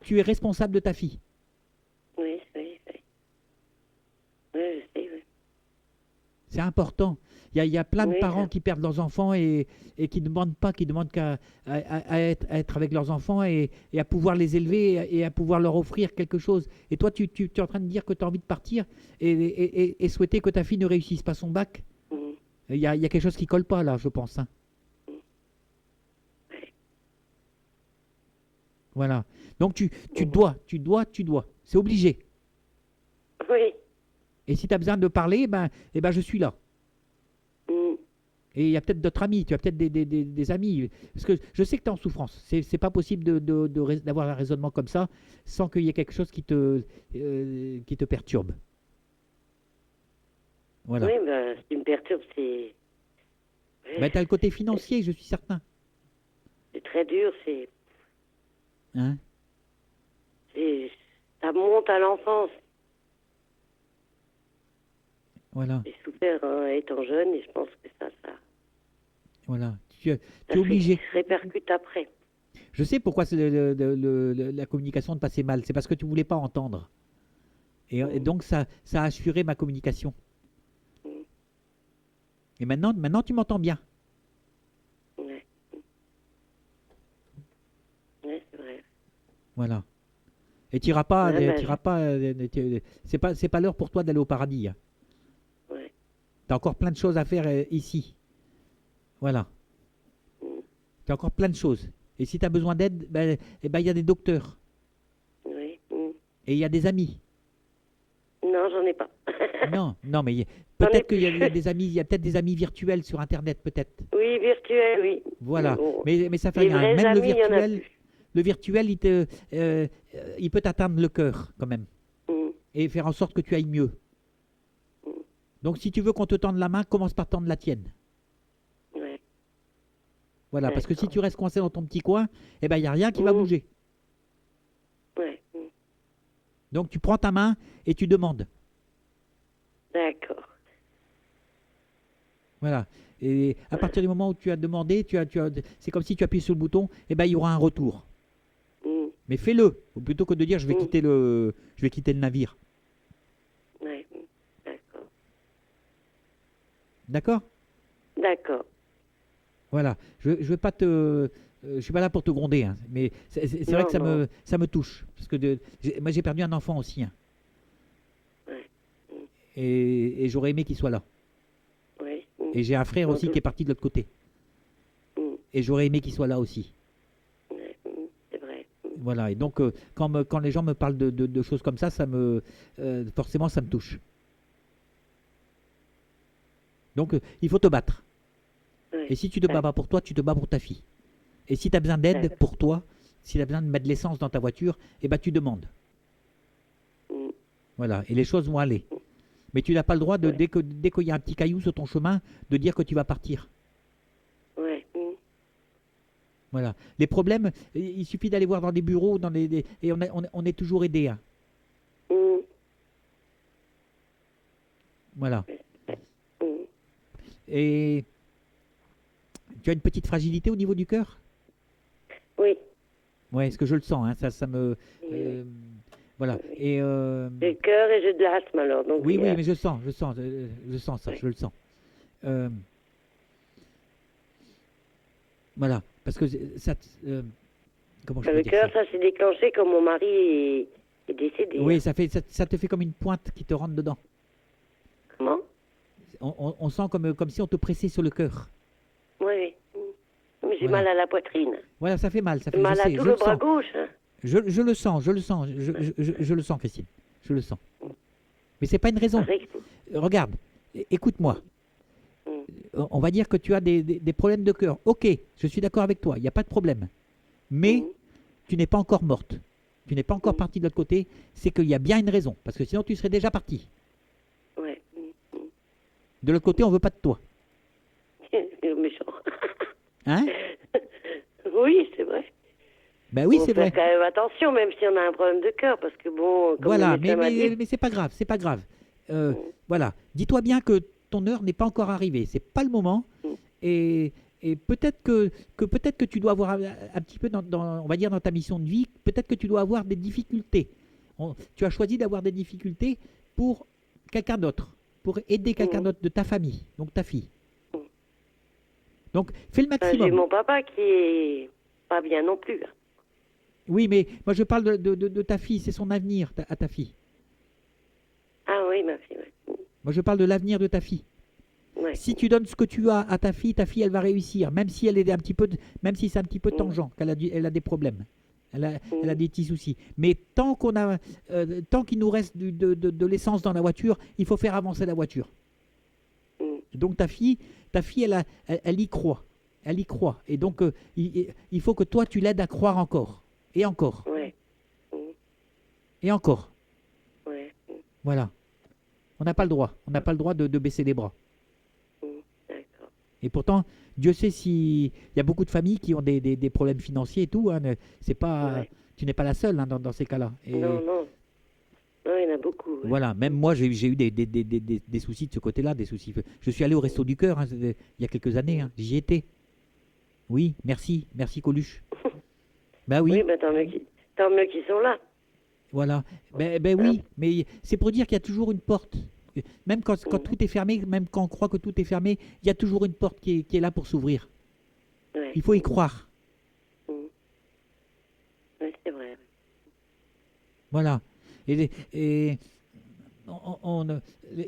tu es responsable de ta fille. Oui. Oui, je sais, oui. C'est important. Il y a plein de Oui, parents ça. qui perdent leurs enfants et qui ne demandent pas, qui demandent qu'à à être avec leurs enfants et à pouvoir les élever et à pouvoir leur offrir quelque chose. Et toi, tu es en train de dire que tu as envie de partir et souhaiter que ta fille ne réussisse pas son bac. Mm. Il y a quelque chose qui colle pas là, je pense. Hein. Voilà. Donc tu dois. C'est obligé. Oui. Et si tu as besoin de parler, je suis là. Mm. Et il y a peut-être d'autres amis, tu as peut-être des amis. Parce que je sais que tu es en souffrance. C'est pas possible d'avoir un raisonnement comme ça sans qu'il y ait quelque chose qui te perturbe. Voilà. Oui, ben, ce qui me perturbe, c'est. Ben, tu as le côté financier, je suis certain. C'est très dur, Hein? ça monte à l'enfance. Voilà. J'ai souffert étant jeune et je pense que ça Voilà. Tu es obligé. répercute après. Je sais pourquoi la communication te passait mal. C'est parce que tu voulais pas entendre. Et donc, ça a assuré ma communication. Et maintenant tu m'entends bien. Ouais. Ouais, c'est vrai. Voilà. Et tu n'iras pas, Ouais, bah, t'iras pas, c'est pas l'heure pour toi d'aller au paradis. Hein. Ouais. Tu as encore plein de choses à faire ici. Voilà. Tu as encore plein de choses. Et si tu as besoin d'aide, ben, il y a des docteurs. Oui. Et il y a des amis. Non, j'en ai pas. Non, mais J'en ai peut-être qu'il y a, plus. il y a des amis, il y a peut-être des amis virtuels sur Internet, peut-être. Oui, virtuel, oui. Voilà. Bon, Mais ça fait les rien. vrais Même amis, il y en a plus. le virtuel, il peut t'atteindre le cœur, quand même. Et faire en sorte que tu ailles mieux. Donc, si tu veux qu'on te tende la main, commence par tendre la tienne. Ouais. Voilà, parce que si D'accord. tu restes coincé dans ton petit coin, il n'y a rien qui va bouger. Ouais. Donc, tu prends ta main et tu demandes. D'accord. Voilà. Et à partir du moment où tu as demandé, c'est comme si tu appuies sur le bouton, il y aura un retour. Mais fais-le, plutôt que de dire je vais quitter le navire. Ouais. D'accord. D'accord? D'accord. Voilà. Je vais pas je suis pas là pour te gronder, hein, mais c'est vrai Non, que ça non. ça me touche. Parce que moi j'ai perdu un enfant aussi. Hein. Ouais. Et j'aurais aimé qu'il soit là. Oui. Et j'ai un frère Sans aussi qui doute. est parti de l'autre côté. Et j'aurais aimé qu'il soit là aussi. Ouais. C'est vrai. Voilà. Et donc quand les gens me parlent de choses comme ça, forcément ça me touche. Donc il faut te battre. Ouais. Et si tu te bats pas pour toi, tu te bats pour ta fille. Et si tu as besoin d'aide D'accord. pour toi, si tu as besoin de mettre de l'essence dans ta voiture, tu demandes. Voilà, et les choses vont aller. Mais tu n'as pas le droit, dès qu'il y a un petit caillou sur ton chemin, de dire que tu vas partir. Ouais. Voilà. Les problèmes, il suffit d'aller voir dans des bureaux, et on est toujours aidé. Hein. Voilà. Et tu as une petite fragilité au niveau du cœur? Oui. Ouais, est-ce que je le sens, hein, ça me... voilà. Et J'ai le cœur et j'ai de l'asthme alors. Donc oui, mais je sens ça, Oui. je le sens. Voilà, parce que ça... comment je peux Le dire cœur, ça? ça s'est déclenché quand mon mari est décédé. Oui, ça te fait comme une pointe qui te rentre dedans. Comment? On sent comme si on te pressait sur le cœur. Oui. Mais j'ai Voilà. mal à la poitrine. Voilà, ça fait mal, ça fait J'ai mal je à sais, tout je le le bras sens. gauche. Hein. Je le sens, je le sens, Christine. Je le sens. Mais c'est pas une raison. Avec- Regarde, écoute-moi. On va dire que tu as des problèmes de cœur. Ok, je suis d'accord avec toi, il n'y a pas de problème. Mais tu n'es pas encore morte. Tu n'es pas encore partie de l'autre côté. C'est qu'il y a bien une raison. Parce que sinon, tu serais déjà partie. Ouais. De l'autre côté, on veut pas de toi. C'est méchant. Hein? Oui, c'est vrai. Ben oui, Faut c'est faire vrai. quand même attention, même si on a un problème de cœur, parce que bon, comme Voilà, le médecin m'a dit, mais c'est pas grave, c'est pas grave. Voilà, dis-toi bien que ton heure n'est pas encore arrivée, c'est pas le moment. Et peut-être que tu dois avoir un petit peu on va dire dans ta mission de vie, peut-être que tu dois avoir des difficultés. Tu as choisi d'avoir des difficultés pour quelqu'un d'autre, pour aider quelqu'un d'autre de ta famille, donc ta fille. Donc fais le j'ai maximum. mon papa qui est pas bien non plus. Hein. Oui, mais moi je parle de ta fille, c'est son avenir à ta fille. Ah oui, ma fille, ouais. Moi je parle de l'avenir de ta fille. Ouais. Si tu donnes ce que tu as à ta fille elle va réussir, même si elle est un petit peu, même si c'est un petit peu tangent, elle a des problèmes, elle a des petits soucis. Mais tant qu'il nous reste de l'essence dans la voiture, il faut faire avancer la voiture. Donc ta fille, elle y croit, et donc il faut que toi tu l'aides à croire encore, et encore, Ouais. et encore. Ouais. Voilà. On n'a pas le droit, de baisser les bras. D'accord. Et pourtant, Dieu sait il y a beaucoup de familles qui ont des problèmes financiers et tout. Hein, c'est pas, Ouais. tu n'es pas la seule hein, dans ces cas-là. Et Non, non. Non, il y en a beaucoup. Ouais. voilà, même moi, j'ai eu des soucis de ce côté-là, des soucis. Je suis allé au Resto du Cœur il y a quelques années. Hein, j'y étais. Oui, merci Coluche. Bah oui, Oui, ben tant mieux qu'ils sont là. voilà. Ben oui, mais c'est pour dire qu'il y a toujours une porte. Même quand tout est fermé, même quand on croit que tout est fermé, il y a toujours une porte qui est là pour s'ouvrir. Ouais. Il faut y croire. Oui, c'est vrai. Voilà. Et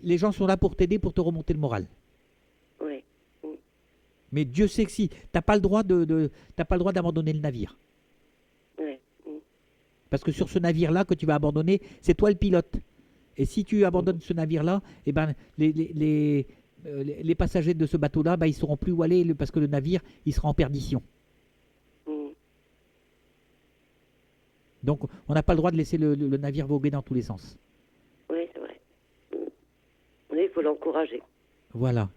les gens sont là pour t'aider, pour te remonter le moral. Oui. Mais Dieu sait que si t'as pas le droit t'as pas le droit d'abandonner le navire. Oui. Parce que sur ce navire-là que tu vas abandonner, c'est toi le pilote. Et si tu abandonnes ce navire-là, eh ben, les passagers de ce bateau-là, bah, ils ne sauront plus où aller parce que le navire, il sera en perdition. Donc, on n'a pas le droit de laisser le navire voguer dans tous les sens. Oui, c'est vrai. Oui, il faut l'encourager. Voilà.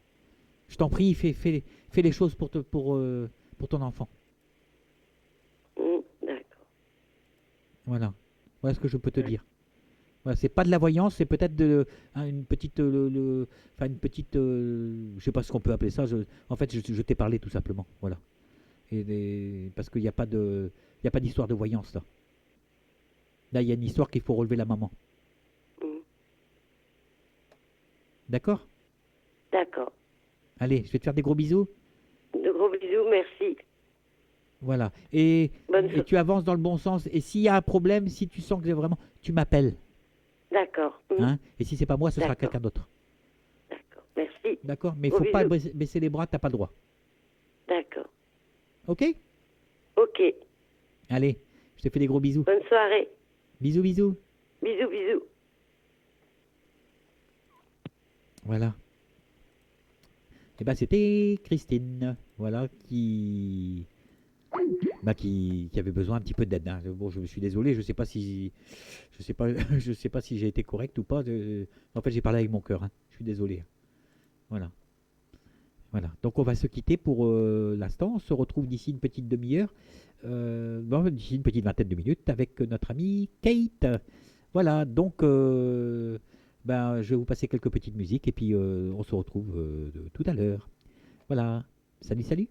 Je t'en prie, fais les choses pour ton enfant. D'accord. Voilà. Voilà ce que je peux te dire. Voilà, c'est pas de la voyance, c'est peut-être une petite, enfin une petite, je sais pas ce qu'on peut appeler ça. En fait, je t'ai parlé tout simplement, voilà. Parce qu'il n'y a pas d'histoire de voyance là. Là, il y a une histoire qu'il faut relever la maman. D'accord? D'accord. Allez, je vais te faire des gros bisous. De gros bisous, merci. Voilà. Et tu avances dans le bon sens. Et s'il y a un problème, si tu sens que c'est vraiment, tu m'appelles. D'accord. Hein? Et si c'est pas moi, ce sera quelqu'un d'autre. D'accord. Merci. D'accord? Mais il faut pas baisser les bras, t'as pas le droit. D'accord. Ok? Ok. Allez, je te fais des gros bisous. Bonne soirée. Bisous, bisous. Bisous, bisous. Voilà. Et ben c'était Christine, voilà, qui avait besoin un petit peu d'aide. Hein. Bon, je me suis désolé, je sais pas si j'ai été correct ou pas. En fait, j'ai parlé avec mon cœur. Hein. Je suis désolé. Voilà. Voilà. Donc on va se quitter pour l'instant. On se retrouve d'ici une petite demi-heure, d'ici une petite vingtaine de minutes avec notre amie Kate. Voilà. Donc je vais vous passer quelques petites musiques et puis on se retrouve tout à l'heure. Voilà. Salut, salut.